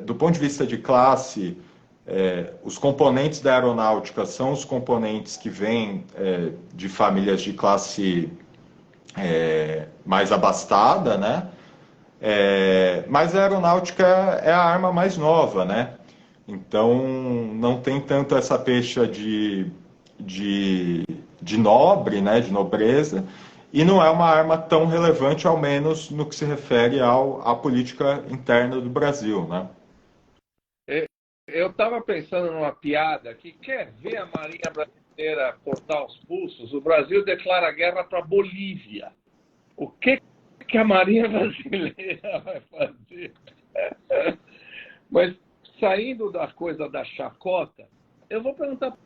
do ponto de vista de classe, os componentes da aeronáutica são os componentes que vêm de famílias de classe mais abastada, né? Mas a aeronáutica é a arma mais nova, né? Então não tem tanto essa pecha de nobre, né? De nobreza, e não é uma arma tão relevante, ao menos no que se refere à política interna do Brasil, né? Eu estava pensando numa piada que quer ver a Marinha Brasileira cortar os pulsos. O Brasil declara guerra para a Bolívia. O que a Marinha Brasileira vai fazer? Mas, saindo da coisa da chacota, eu vou perguntar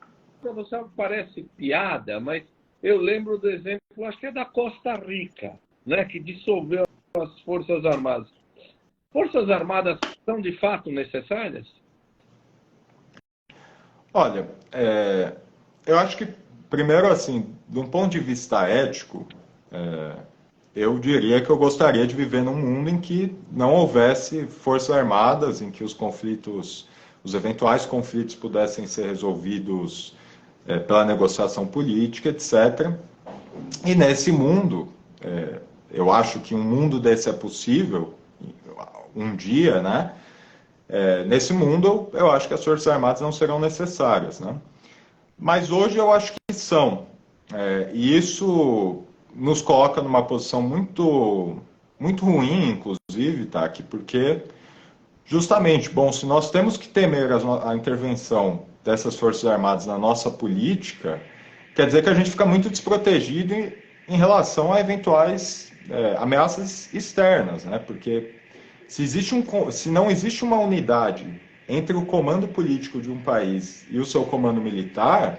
para você, parece piada, mas eu lembro do exemplo, acho que é da Costa Rica, né, que dissolveu as Forças Armadas. Forças Armadas são de fato necessárias? Olha, eu acho que, primeiro, assim, de um ponto de vista ético, eu diria que eu gostaria de viver num mundo em que não houvesse forças armadas, em que os eventuais conflitos pudessem ser resolvidos pela negociação política, etc. E nesse mundo, eu acho que um mundo desse é possível, um dia, né? Nesse mundo, eu acho que as Forças Armadas não serão necessárias, né? Mas hoje eu acho que são. E isso nos coloca numa posição muito, muito ruim, inclusive, Taki, porque justamente, bom, se nós temos que temer a intervenção dessas Forças Armadas na nossa política, quer dizer que a gente fica muito desprotegido em relação a eventuais ameaças externas, né? Porque se não existe uma unidade entre o comando político de um país e o seu comando militar,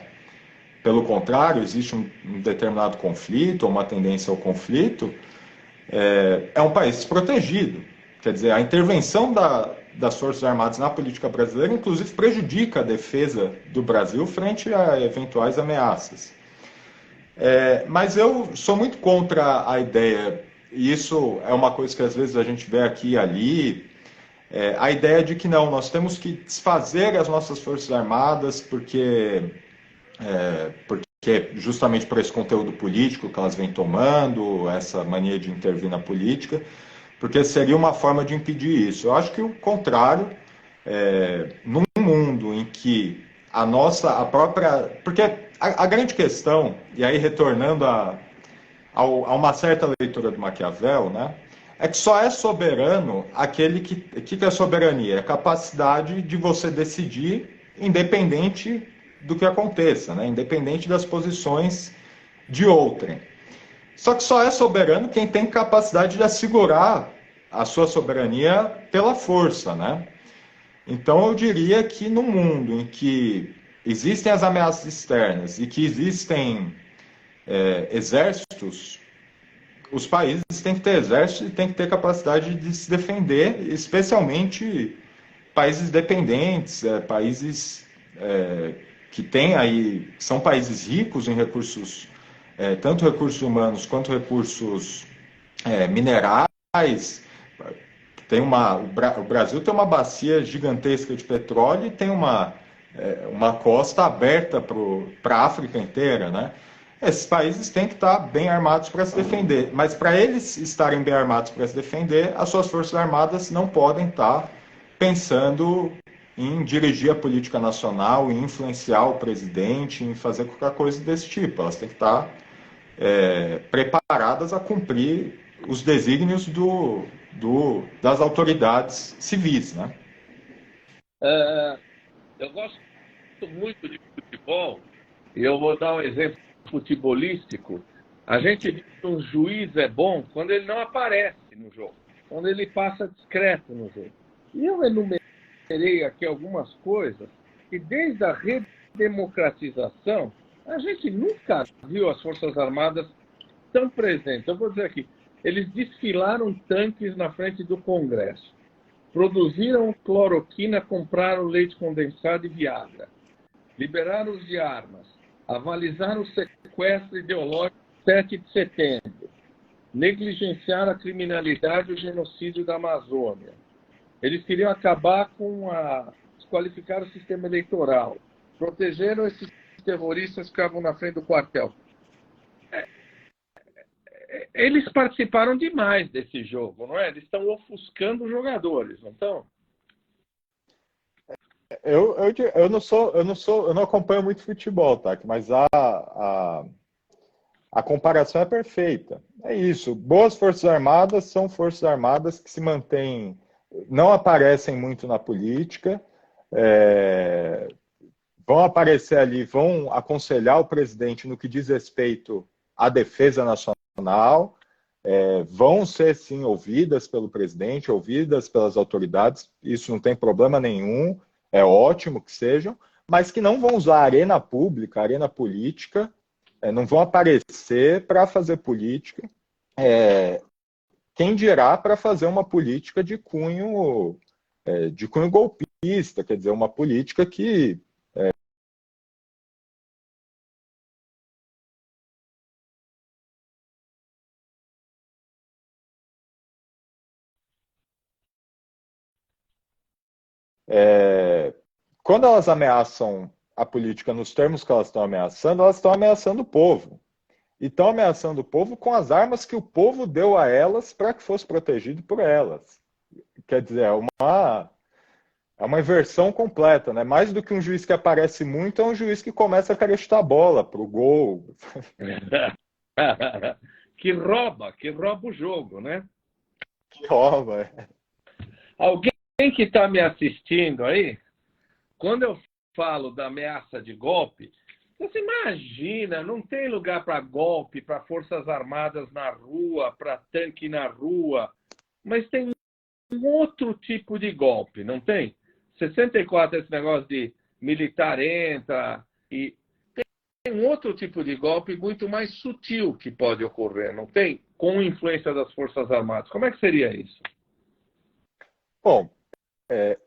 pelo contrário, existe um determinado conflito, ou uma tendência ao conflito, é um país desprotegido. Quer dizer, a intervenção das Forças Armadas na política brasileira, inclusive, prejudica a defesa do Brasil frente a eventuais ameaças. Mas eu sou muito contra a ideia, e isso é uma coisa que às vezes a gente vê aqui e ali, a ideia de que não, nós temos que desfazer as nossas Forças Armadas porque justamente por esse conteúdo político que elas vêm tomando, essa mania de intervir na política, porque seria uma forma de impedir isso. Eu acho que o contrário, num mundo em que a própria... Porque a grande questão, e aí retornando a uma certa leitura do Maquiavel, né, é que só é soberano aquele que é soberania? É a capacidade de você decidir independente do que aconteça, né, independente das posições de outrem. Só que só é soberano quem tem capacidade de assegurar a sua soberania pela força, né? Então eu diria que no mundo em que existem as ameaças externas e que existem exércitos, os países têm que ter exército e têm que ter capacidade de se defender, especialmente países dependentes, países que têm aí, são países ricos em recursos, tanto recursos humanos quanto recursos minerais, O Brasil tem uma bacia gigantesca de petróleo e tem uma costa aberta para a África inteira, né? Esses países têm que estar bem armados para se defender, mas para eles estarem bem armados para se defender, as suas forças armadas não podem estar pensando em dirigir a política nacional, em influenciar o presidente, em fazer qualquer coisa desse tipo. Elas têm que estar preparadas a cumprir os desígnios das autoridades civis, né? Eu gosto muito de futebol e eu vou dar um exemplo futebolístico. A gente diz que um juiz é bom quando ele não aparece no jogo, quando ele passa discreto no jogo. E eu enumerei aqui algumas coisas que desde a redemocratização a gente nunca viu as Forças Armadas tão presentes. Eu vou dizer aqui, eles desfilaram tanques na frente do Congresso, produziram cloroquina, compraram leite condensado e Viagra, liberaram os de armas, avalizaram o sequestro ideológico 7 de setembro, negligenciaram a criminalidade e o genocídio da Amazônia. Eles queriam acabar desqualificar o sistema eleitoral, protegeram esses terroristas que ficavam na frente do quartel. Eles participaram demais desse jogo, não é? Eles estão ofuscando os jogadores, não estão? Eu não acompanho muito futebol, tá? Mas a comparação é perfeita. É isso. Boas Forças Armadas são Forças Armadas que se mantêm, não aparecem muito na política, vão aparecer ali, vão aconselhar o presidente no que diz respeito à defesa nacional, vão ser, sim, ouvidas pelo presidente, ouvidas pelas autoridades, isso não tem problema nenhum, é ótimo que sejam, mas que não vão usar a arena pública, a arena política, não vão aparecer para fazer política, quem dirá para fazer uma política de cunho golpista, quer dizer, uma política que quando elas ameaçam a política nos termos que elas estão ameaçando o povo. E estão ameaçando o povo com as armas que o povo deu a elas para que fosse protegido por elas. Quer dizer, é uma inversão completa, né? Mais do que um juiz que aparece muito, é um juiz que começa a querer chutar a bola para o gol. que rouba o jogo, né? Que rouba. Alguém que está me assistindo aí, quando eu falo da ameaça de golpe, você imagina, não tem lugar para golpe, para forças armadas na rua, para tanque na rua, mas tem um outro tipo de golpe, não tem? 64, esse negócio de militar entra, e tem um outro tipo de golpe muito mais sutil que pode ocorrer, não tem? Com influência das forças armadas. Como é que seria isso? Bom,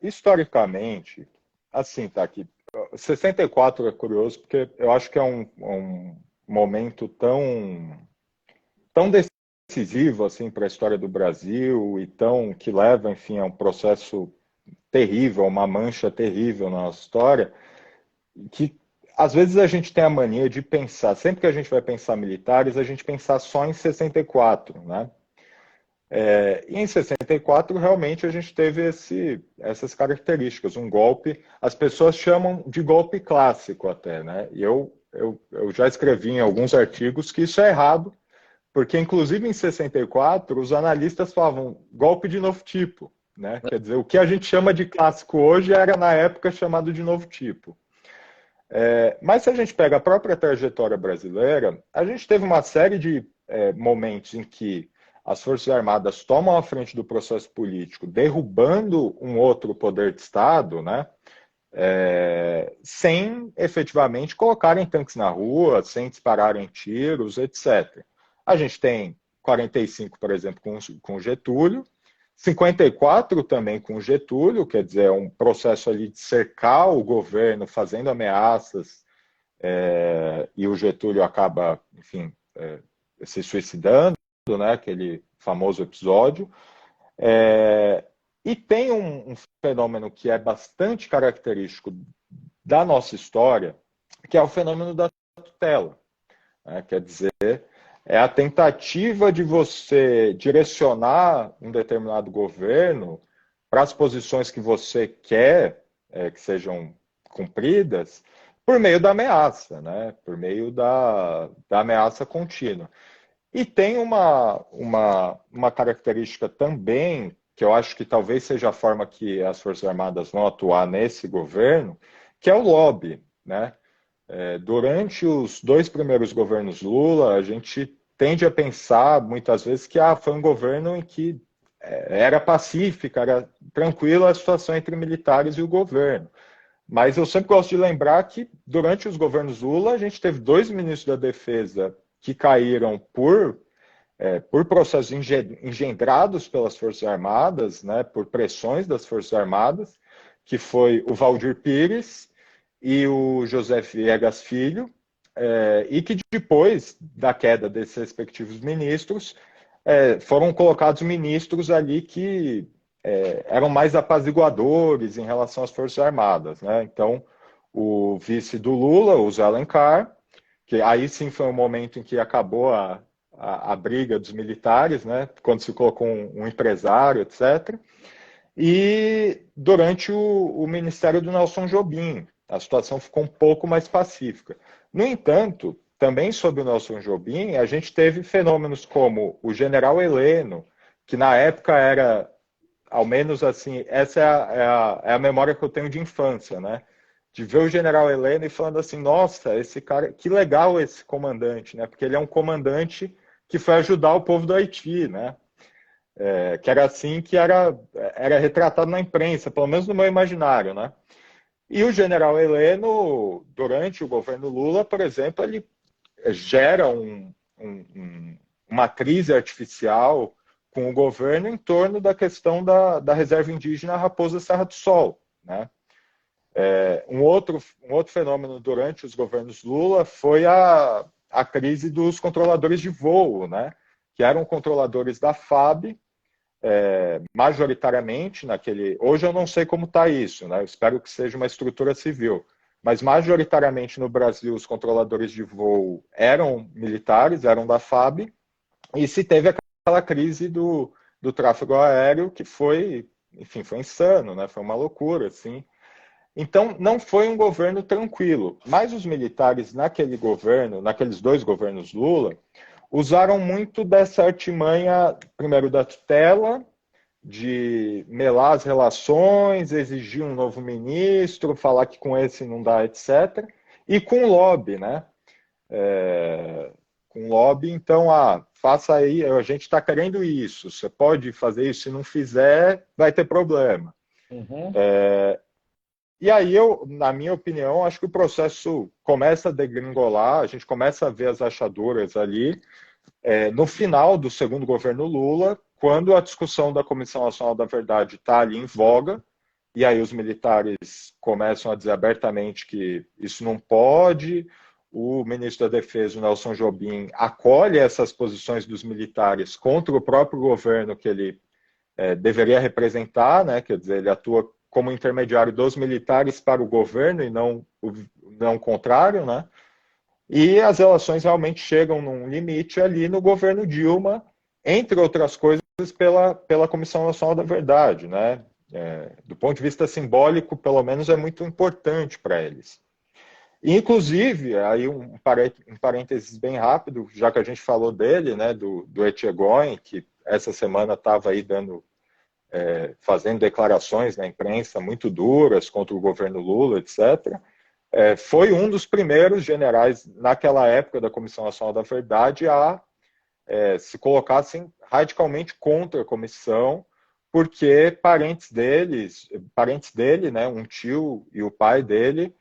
historicamente, assim, tá aqui. 64 é curioso porque eu acho que é um momento tão decisivo assim para a história do Brasil e que leva, enfim, a um processo terrível, uma mancha terrível na nossa história, que às vezes a gente tem a mania de pensar, sempre que a gente vai pensar militares, a gente pensar só em 64, né? E em 64, realmente, a gente teve essas características. Um golpe, as pessoas chamam de golpe clássico até, né? E eu já escrevi em alguns artigos que isso é errado, porque, inclusive, em 64, os analistas falavam golpe de novo tipo, né? Quer dizer, o que a gente chama de clássico hoje era, na época, chamado de novo tipo. Mas se a gente pega a própria trajetória brasileira, a gente teve uma série de momentos em que as Forças Armadas tomam a frente do processo político, derrubando um outro poder de Estado, né? Sem efetivamente colocarem tanques na rua, sem dispararem tiros, etc. A gente tem 45, por exemplo, com Getúlio, 54 também com Getúlio, quer dizer, um processo ali de cercar o governo, fazendo ameaças, e o Getúlio acaba, enfim, se suicidando, né, aquele famoso episódio. E tem um fenômeno que é bastante característico da nossa história, que é o fenômeno da tutela, né? Quer dizer, é a tentativa de você direcionar um determinado governo para as posições que você quer que sejam cumpridas por meio da ameaça, né? Por meio da ameaça contínua. E tem uma característica também, que eu acho que talvez seja a forma que as Forças Armadas vão atuar nesse governo, que é o lobby, né? Durante os 2 primeiros governos Lula, a gente tende a pensar muitas vezes que foi um governo em que era pacífica, era tranquila a situação entre militares e o governo. Mas eu sempre gosto de lembrar que durante os governos Lula, a gente teve 2 ministros da Defesa que caíram por processos engendrados pelas Forças Armadas, né, por pressões das Forças Armadas, que foi o Valdir Pires e o José Viegas Filho, e que depois da queda desses respectivos ministros, foram colocados ministros ali que eram mais apaziguadores em relação às Forças Armadas, né? Então, o vice do Lula, o Zé Alencar, que aí sim foi um momento em que acabou a briga dos militares, né? Quando se colocou um empresário, etc. E durante o ministério do Nelson Jobim, a situação ficou um pouco mais pacífica. No entanto, também sob o Nelson Jobim, a gente teve fenômenos como o general Heleno, que na época era, ao menos assim, essa é a memória que eu tenho de infância, né? De ver o general Heleno e falando assim, nossa, esse cara, que legal esse comandante, né? Porque ele é um comandante que foi ajudar o povo do Haiti, né? Que era assim que era retratado na imprensa, pelo menos no meu imaginário, né? E o general Heleno, durante o governo Lula, por exemplo, ele gera uma crise artificial com o governo em torno da questão da reserva indígena Raposa Serra do Sol, né? Um outro fenômeno durante os governos Lula foi a crise dos controladores de voo, né? Que eram controladores da FAB, majoritariamente naquele. Hoje eu não sei como está isso, né? Eu espero que seja uma estrutura civil. Mas majoritariamente no Brasil os controladores de voo eram militares, eram da FAB, e se teve aquela crise do tráfego aéreo que foi, enfim, foi insano, né? Foi uma loucura, assim. Então, não foi um governo tranquilo, mas os militares naquele governo, naqueles 2 governos Lula, usaram muito dessa artimanha, primeiro da tutela, de melar as relações, exigir um novo ministro, falar que com esse não dá, etc. E com lobby, né? Com lobby, então, faça aí, a gente está querendo isso, você pode fazer isso, se não fizer, vai ter problema. Uhum. E aí, na minha opinião, acho que o processo começa a degringolar, a gente começa a ver as achaduras ali, no final do segundo governo Lula, quando a discussão da Comissão Nacional da Verdade está ali em voga, e aí os militares começam a dizer abertamente que isso não pode, o ministro da Defesa, o Nelson Jobim, acolhe essas posições dos militares contra o próprio governo que ele deveria representar, né? Quer dizer, ele atua como intermediário dos militares para o governo e não o contrário, né? E as relações realmente chegam num limite ali no governo Dilma, entre outras coisas, pela Comissão Nacional da Verdade, né? Do ponto de vista simbólico, pelo menos, é muito importante para eles. E, inclusive, aí um parênteses bem rápido, já que a gente falou dele, né, do Etchegoyen, que essa semana estava aí fazendo declarações na imprensa muito duras contra o governo Lula, etc., foi um dos primeiros generais, naquela época da Comissão Nacional da Verdade, a se colocassem radicalmente contra a comissão, porque parentes dele, né, um tio e o pai dele,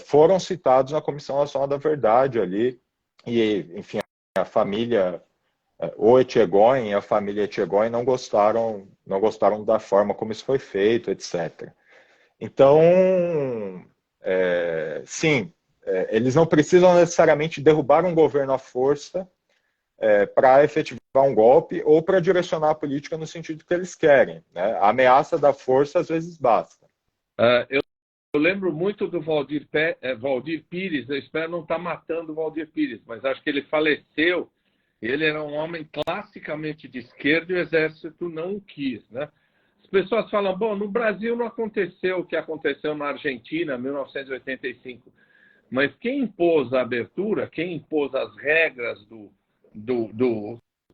foram citados na Comissão Nacional da Verdade ali, e, enfim, a família, o Etchegoyen e a família Etchegoyen não gostaram da forma como isso foi feito, etc. Então, sim, eles não precisam necessariamente derrubar um governo à força para efetivamente um golpe ou para direcionar a política no sentido que eles querem, né? A ameaça da força às vezes basta. Eu lembro muito do Valdir Pires, eu espero não estar matando o Valdir Pires, mas acho que ele faleceu. Ele era um homem classicamente de esquerda e o exército não o quis, né? As pessoas falam, bom, no Brasil não aconteceu o que aconteceu na Argentina, em 1985. Mas quem impôs a abertura, quem impôs as regras do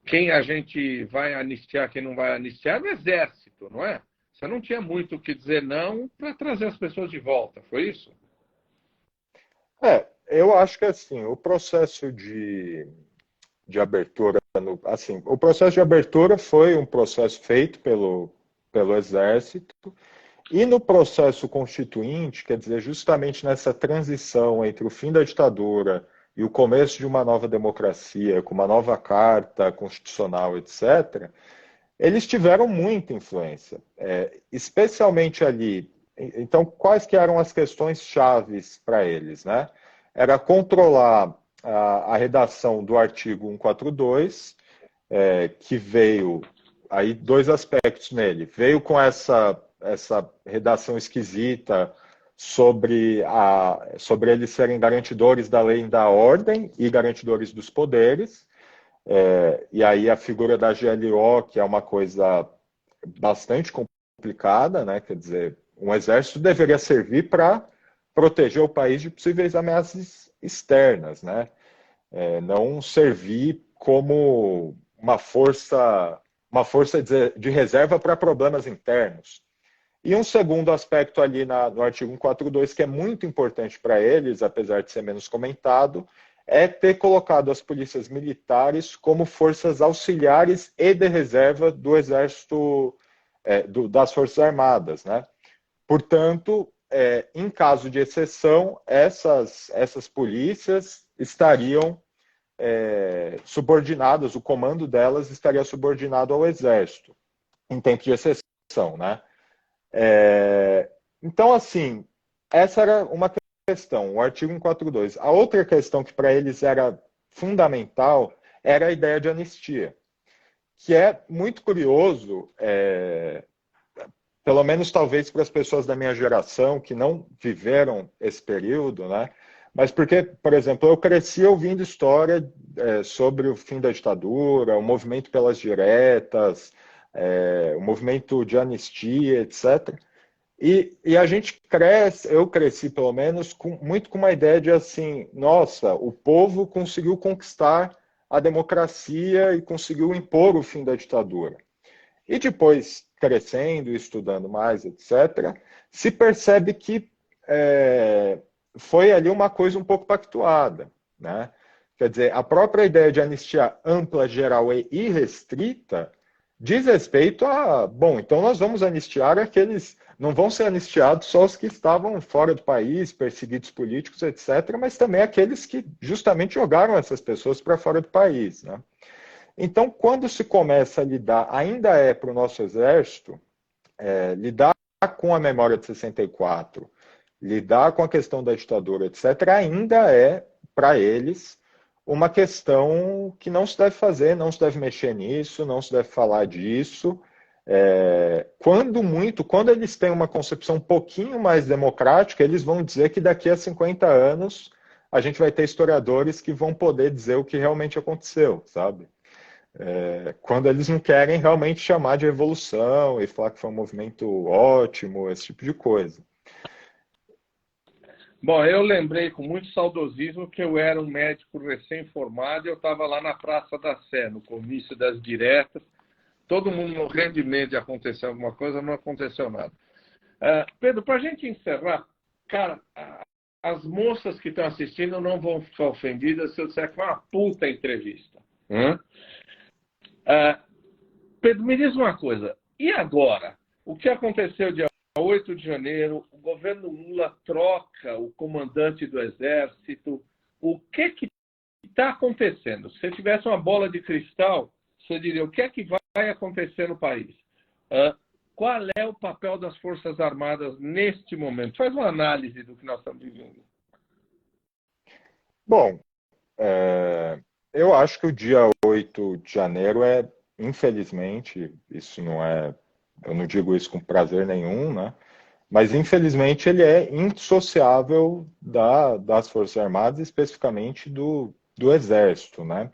quem a gente vai anistiar, quem não vai anistiar, é o exército, não é? Você não tinha muito o que dizer não para trazer as pessoas de volta, foi isso? Eu acho que assim, o processo de abertura, assim, o processo de abertura foi um processo feito pelo Exército, e no processo constituinte, quer dizer, justamente nessa transição entre o fim da ditadura e o começo de uma nova democracia, com uma nova carta constitucional, etc., eles tiveram muita influência, especialmente ali. Então, quais que eram as questões chaves para eles, né? Era controlar a redação do artigo 142, que veio, aí dois aspectos nele, veio com essa redação esquisita sobre eles serem garantidores da lei e da ordem e garantidores dos poderes, e aí a figura da GLO, que é uma coisa bastante complicada, né? Quer dizer, um exército deveria servir para proteger o país de possíveis ameaças externas, né? Não servir como uma força de reserva para problemas internos. E um segundo aspecto ali no artigo 142, que é muito importante para eles, apesar de ser menos comentado, é ter colocado as polícias militares como forças auxiliares e de reserva do Exército, das Forças Armadas, né? Portanto, em caso de exceção, essas polícias estariam subordinadas, o comando delas estaria subordinado ao Exército, em tempo de exceção, né? Então, assim, essa era uma questão, o artigo 142. A outra questão que para eles era fundamental era a ideia de anistia, que é muito curioso, pelo menos talvez para as pessoas da minha geração que não viveram esse período, né? Mas porque, por exemplo, eu cresci ouvindo história sobre o fim da ditadura, o movimento pelas diretas, o movimento de anistia, etc. E a gente eu cresci pelo menos, muito com uma ideia de assim, nossa, o povo conseguiu conquistar a democracia e conseguiu impor o fim da ditadura. E depois, crescendo e estudando mais, etc., se percebe que foi ali uma coisa um pouco pactuada, né? Quer dizer, a própria ideia de anistia ampla, geral e irrestrita diz respeito bom, então nós vamos anistiar aqueles, não vão ser anistiados só os que estavam fora do país, perseguidos políticos, etc., mas também aqueles que justamente jogaram essas pessoas para fora do país, né? Então, quando se começa a lidar, ainda para o nosso exército, lidar com a memória de 64, lidar com a questão da ditadura, etc., ainda para eles, uma questão que não se deve fazer, não se deve mexer nisso, não se deve falar disso. Quando eles têm uma concepção um pouquinho mais democrática, eles vão dizer que daqui a 50 anos a gente vai ter historiadores que vão poder dizer o que realmente aconteceu, sabe? Quando eles não querem realmente chamar de revolução e falar que foi um movimento ótimo, esse tipo de coisa. Bom, eu lembrei com muito saudosismo que eu era um médico recém-formado e eu estava lá na Praça da Sé, no comício das diretas, todo mundo morrendo de medo de acontecer alguma coisa, não aconteceu nada. Pedro, para a gente encerrar, cara, as moças que estão assistindo não vão ficar ofendidas se eu disser que foi uma puta entrevista. Pedro, me diz uma coisa, e agora? O que aconteceu dia 8 de janeiro, o governo Lula troca o comandante do Exército. O que está acontecendo? Se você tivesse uma bola de cristal, você diria o que é que vai acontecer no país? Qual é o papel das Forças Armadas neste momento? Faz uma análise do que nós estamos vivendo. Bom, Eu acho que o dia 8 de janeiro infelizmente, isso não é, eu não digo isso com prazer nenhum, né? Mas infelizmente ele é indissociável das Forças Armadas, especificamente do Exército, né?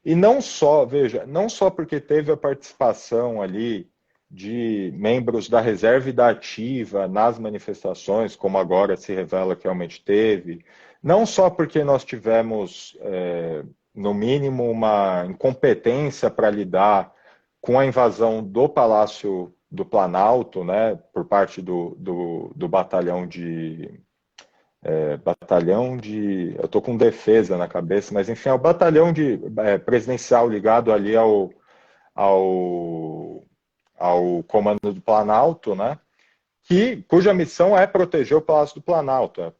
E não só, veja, não só porque teve a participação ali de membros da reserva e da ativa nas manifestações, como agora se revela que realmente teve, não só porque nós tivemos, no mínimo, uma incompetência para lidar com a invasão do Palácio do Planalto, né, por parte do batalhão de. Eu estou com defesa na cabeça, mas enfim, é o batalhão presidencial ligado ali ao, ao comando do Planalto, né? Cuja missão é proteger o Palácio do Planalto.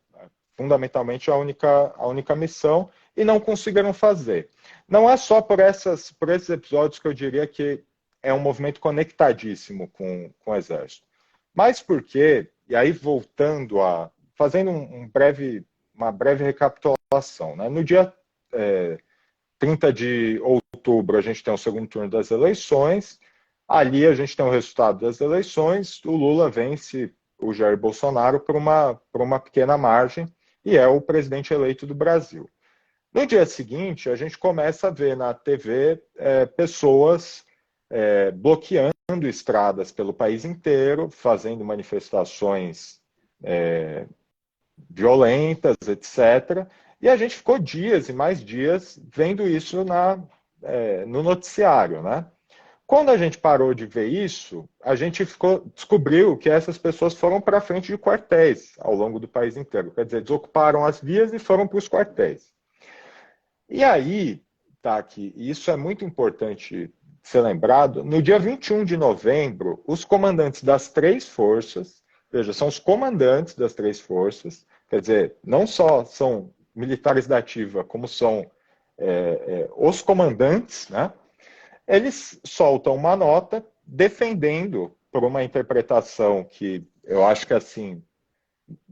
Fundamentalmente a única missão, e não conseguiram fazer. Não é só por esses episódios que eu diria que é um movimento conectadíssimo com o Exército, mas porque, e aí voltando fazendo uma breve recapitulação, né? No dia 30 de outubro a gente tem o segundo turno das eleições, ali a gente tem o resultado das eleições, o Lula vence o Jair Bolsonaro por uma pequena margem e é o presidente eleito do Brasil. No dia seguinte, a gente começa a ver na TV pessoas bloqueando estradas pelo país inteiro, fazendo manifestações violentas, etc. E a gente ficou dias e mais dias vendo isso no noticiário, né? Quando a gente parou de ver isso, a gente descobriu que essas pessoas foram para frente de quartéis ao longo do país inteiro. Quer dizer, desocuparam as vias e foram para os quartéis. E aí, tá aqui, e isso é muito importante ser lembrado, no dia 21 de novembro, os comandantes das três forças, veja, são os comandantes das três forças, quer dizer, não só são militares da ativa, como são os comandantes, né? Eles soltam uma nota defendendo, por uma interpretação que eu acho que assim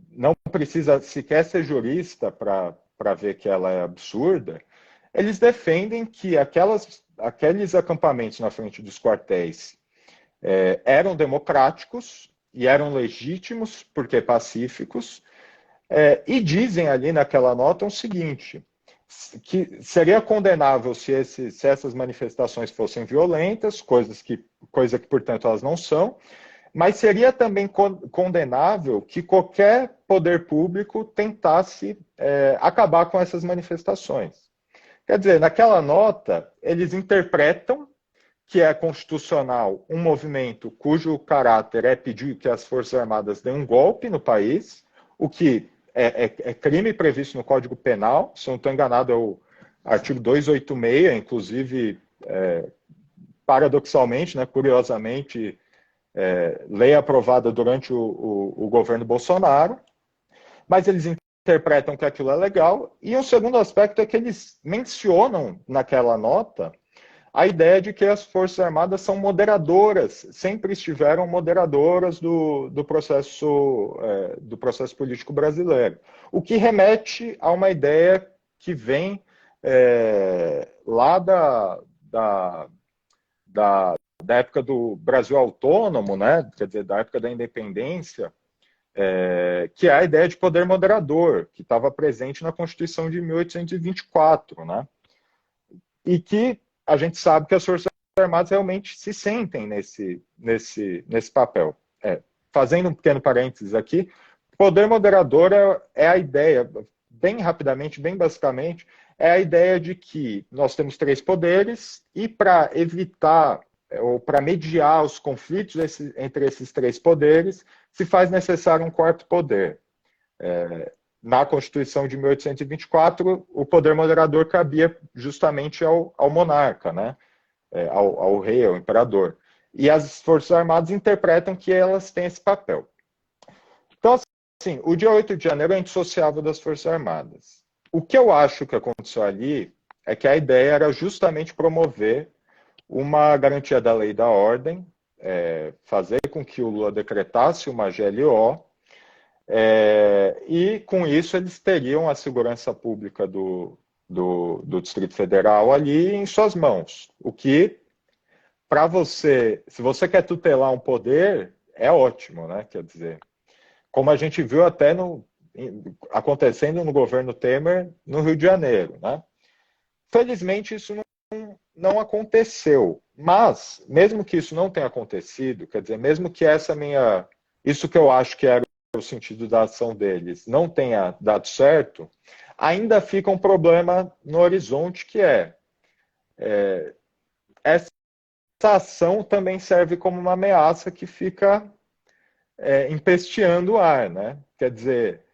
não precisa sequer ser jurista para ver que ela é absurda. Eles defendem que aqueles acampamentos na frente dos quartéis eram democráticos e eram legítimos porque pacíficos, e dizem ali naquela nota o seguinte: que seria condenável se essas manifestações fossem violentas, coisa que, portanto, elas não são, mas seria também condenável que qualquer poder público tentasse acabar com essas manifestações. Quer dizer, naquela nota, eles interpretam que é constitucional um movimento cujo caráter é pedir que as Forças Armadas deem um golpe no país, o que é crime previsto no Código Penal, se eu não estou enganado, é o artigo 286, inclusive, paradoxalmente, né, curiosamente, lei aprovada durante o governo Bolsonaro, mas eles interpretam que aquilo é legal, e um segundo aspecto é que eles mencionam naquela nota a ideia de que as Forças Armadas são moderadoras, sempre estiveram moderadoras do processo político brasileiro. O que remete a uma ideia que vem lá da época do Brasil autônomo, né? Quer dizer, da época da independência, que é a ideia de poder moderador, que estava presente na Constituição de 1824, né? E que a gente sabe que as Forças Armadas realmente se sentem nesse papel. Fazendo um pequeno parênteses aqui, poder moderador é a ideia, bem rapidamente, bem basicamente, é a ideia de que nós temos três poderes e para evitar ou para mediar os conflitos entre esses três poderes, se faz necessário um quarto poder. Na Constituição de 1824, o poder moderador cabia justamente ao monarca, né? Ao rei, ao imperador. E as Forças Armadas interpretam que elas têm esse papel. Então, assim, o dia 8 de janeiro é indissociável das Forças Armadas. O que eu acho que aconteceu ali é que a ideia era justamente promover uma garantia da lei e da ordem, fazer com que o Lula decretasse uma GLO, e com isso eles teriam a segurança pública do do Distrito Federal ali em suas mãos. O que, para você, se você quer tutelar um poder, é ótimo, né? Quer dizer, como a gente viu até acontecendo no governo Temer no Rio de Janeiro, né? Felizmente isso não aconteceu, mas mesmo que isso não tenha acontecido, quer dizer, mesmo que isso que eu acho que era o sentido da ação deles não tenha dado certo, ainda fica um problema no horizonte que essa ação também serve como uma ameaça que fica empesteando o ar, né? Quer dizer,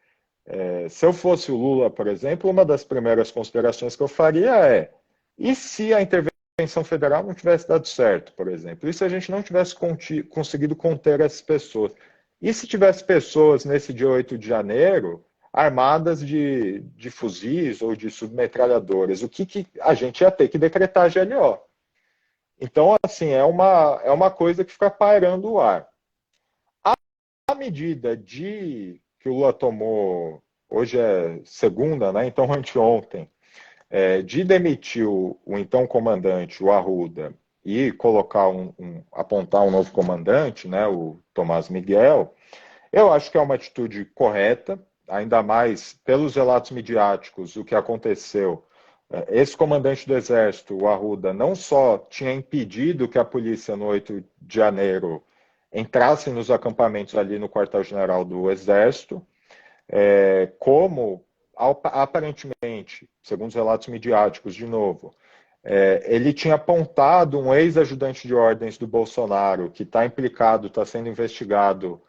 se eu fosse o Lula, por exemplo, uma das primeiras considerações que eu faria e se a intervenção federal não tivesse dado certo, por exemplo? E se a gente não tivesse conseguido conter essas pessoas? E se tivesse pessoas nesse dia 8 de janeiro armadas de fuzis ou de submetralhadoras? O que a gente ia ter que decretar GLO? Então, assim, é uma coisa que fica pairando o ar. A medida que o Lula tomou, hoje é segunda, né? Então anteontem, de demitir o então comandante, o Arruda, e colocar apontar um novo comandante, né, o Tomás Miguel, eu acho que é uma atitude correta, ainda mais pelos relatos midiáticos, o que aconteceu. Esse comandante do Exército, o Arruda, não só tinha impedido que a polícia no 8 de janeiro entrasse nos acampamentos ali no quartel-general do Exército, como aparentemente, segundo os relatos midiáticos, de novo, ele tinha apontado um ex-ajudante de ordens do Bolsonaro, que está implicado, está sendo investigado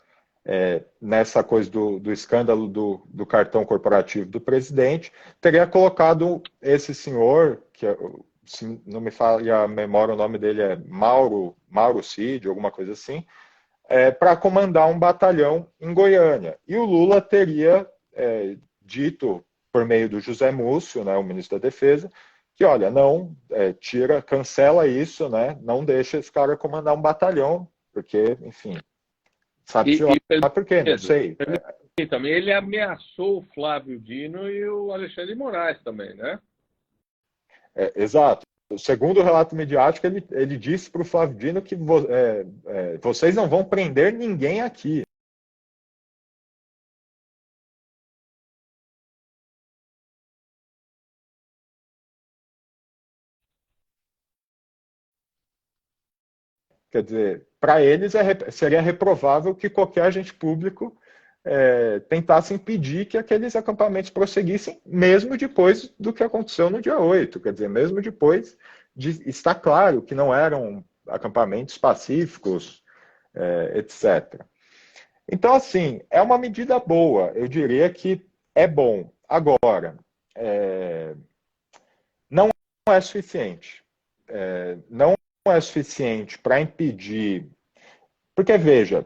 nessa coisa do escândalo do cartão corporativo do presidente, teria colocado esse senhor, que se não me falha a memória, o nome dele é Mauro Cid, alguma coisa assim, para comandar um batalhão em Goiânia. E o Lula teria dito, por meio do José Múcio, né, o ministro da Defesa, que, olha, não, cancela isso, né, não deixa esse cara comandar um batalhão, porque, enfim, sabe-se lá por quê, não sei. Também ele ameaçou o Flávio Dino e o Alexandre de Moraes também, né? Exato. Segundo o relato midiático, ele disse para o Flávio Dino que vocês não vão prender ninguém aqui. Quer dizer, para eles seria reprovável que qualquer agente público tentasse impedir que aqueles acampamentos prosseguissem, mesmo depois do que aconteceu no dia 8. Quer dizer, mesmo depois de estar claro que não eram acampamentos pacíficos, etc. Então, assim, é uma medida boa. Eu diria que é bom. Agora, não é suficiente. Não é suficiente para impedir. Porque, veja,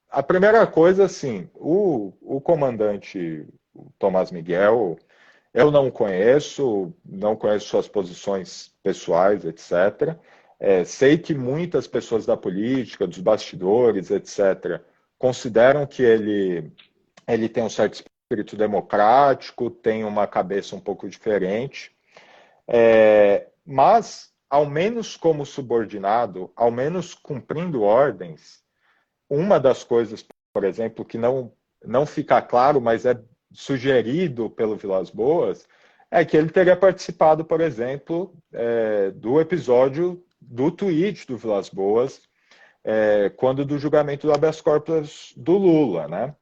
a primeira coisa, assim, o comandante o Tomás Miguel, eu não conheço suas posições pessoais, etc. Sei que muitas pessoas da política, dos bastidores, etc., consideram que ele tem um certo espírito democrático, tem uma cabeça um pouco diferente, mas, ao menos como subordinado, ao menos cumprindo ordens, uma das coisas, por exemplo, que não fica claro, mas é sugerido pelo Vilas Boas, é que ele teria participado, por exemplo, do episódio do tweet do Vilas Boas, quando do julgamento do habeas corpus do Lula, né?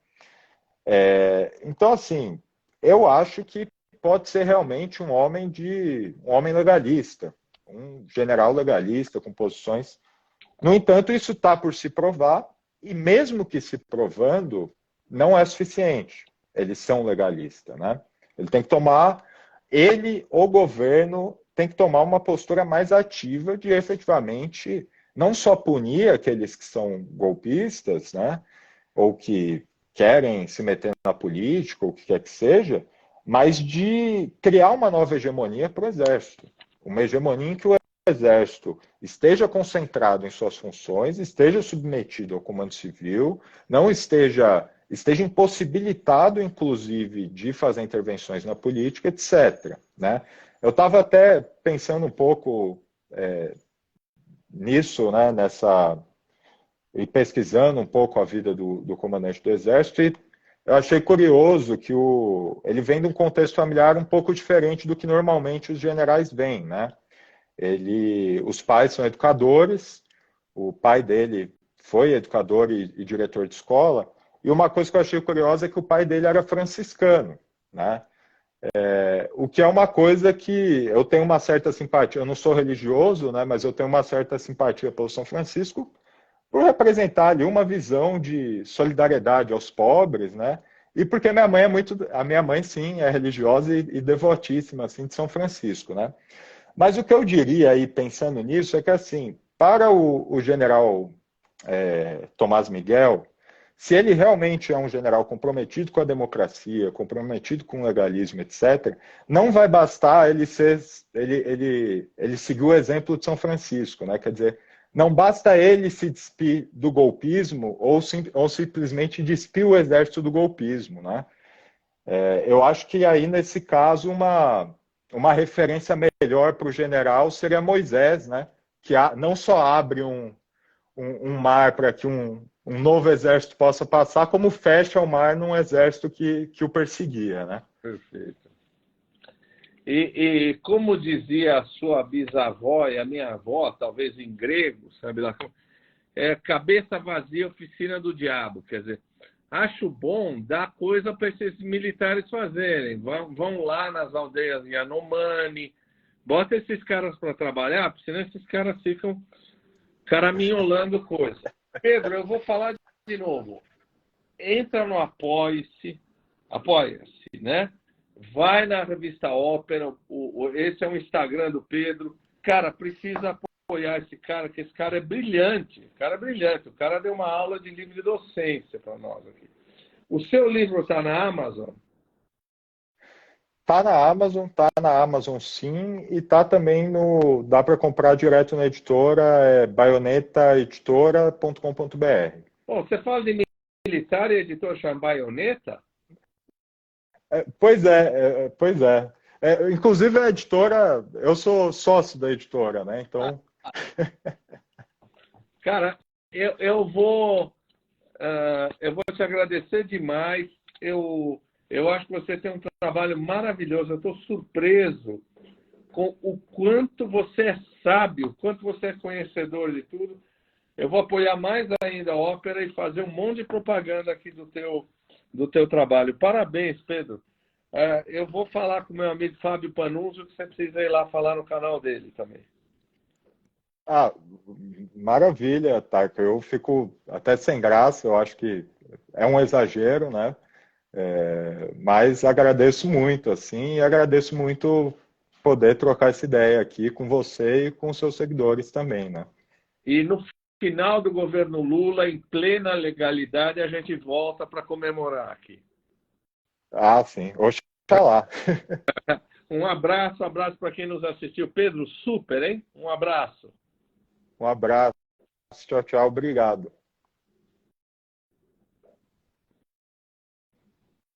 Então, assim, eu acho que pode ser realmente um homem legalista, um general legalista com posições. No entanto, isso está por se provar, e mesmo que se provando, não é suficiente. Eles são legalistas, né? O governo tem que tomar uma postura mais ativa de efetivamente não só punir aqueles que são golpistas, né? Ou que querem se meter na política, ou o que quer que seja, mas de criar uma nova hegemonia para o Exército. Uma hegemonia em que o Exército esteja concentrado em suas funções, esteja submetido ao comando civil, não esteja esteja impossibilitado, inclusive, de fazer intervenções na política, etc., né? Eu estava até pensando um pouco nisso, né, e pesquisando um pouco a vida do comandante do Exército, e eu achei curioso que ele vem de um contexto familiar um pouco diferente do que normalmente os generais vêm, né? Os pais são educadores, o pai dele foi educador e diretor de escola, e uma coisa que eu achei curiosa é que o pai dele era franciscano, né? O que é uma coisa que eu tenho uma certa simpatia, eu não sou religioso, né, mas eu tenho uma certa simpatia pelo São Francisco, por representar ali uma visão de solidariedade aos pobres, né? E porque a minha mãe sim é religiosa e devotíssima assim de São Francisco, né? Mas o que eu diria aí pensando nisso é que assim, para o general Tomás Miguel, se ele realmente é um general comprometido com a democracia, comprometido com o legalismo, etc., não vai bastar ele seguir o exemplo de São Francisco, né? Quer dizer, não basta ele se despir do golpismo ou simplesmente despir o exército do golpismo, né? Eu acho que aí, nesse caso, uma referência melhor para o general seria Moisés, né? Que não só abre um mar para que um novo exército possa passar, como fecha o mar num exército que o perseguia, né? Perfeito. E como dizia a sua bisavó e a minha avó, talvez em grego, sabe lá, cabeça vazia, oficina do diabo. Quer dizer, acho bom dar coisa para esses militares fazerem. Vão lá nas aldeias Yanomami, bota esses caras para trabalhar, porque senão esses caras ficam caraminholando coisa. Pedro, eu vou falar de novo. Entra no Apoia-se, né? Vai na revista Ópera, esse é o Instagram do Pedro. Cara, precisa apoiar esse cara, que esse cara é brilhante. O cara é brilhante. O cara deu uma aula de livre docência para nós aqui. O seu livro está na Amazon? Tá na Amazon sim, e tá também dá para comprar direto na editora, baionetaeditora.com.br. Bom, você fala de militar e editor chama Baioneta? Pois é. Inclusive a editora, eu sou sócio da editora, né? Então. Cara, eu vou te agradecer demais. Eu acho que você tem um trabalho maravilhoso. Eu estou surpreso com o quanto você é sábio, o quanto você é conhecedor de tudo. Eu vou apoiar mais ainda a ópera e fazer um monte de propaganda aqui do teu trabalho. Parabéns, Pedro. Eu vou falar com meu amigo Fábio Panunzio, que você precisa ir lá falar no canal dele também. Ah, maravilha, Taika. Eu fico até sem graça, eu acho que é um exagero, né? Mas agradeço muito, assim, e agradeço muito poder trocar essa ideia aqui com você e com seus seguidores também, né? E no final do governo Lula, em plena legalidade, a gente volta para comemorar aqui. Ah, sim. Oxalá. Um abraço para quem nos assistiu. Pedro, super, hein? Um abraço. Um abraço. Tchau, tchau. Obrigado.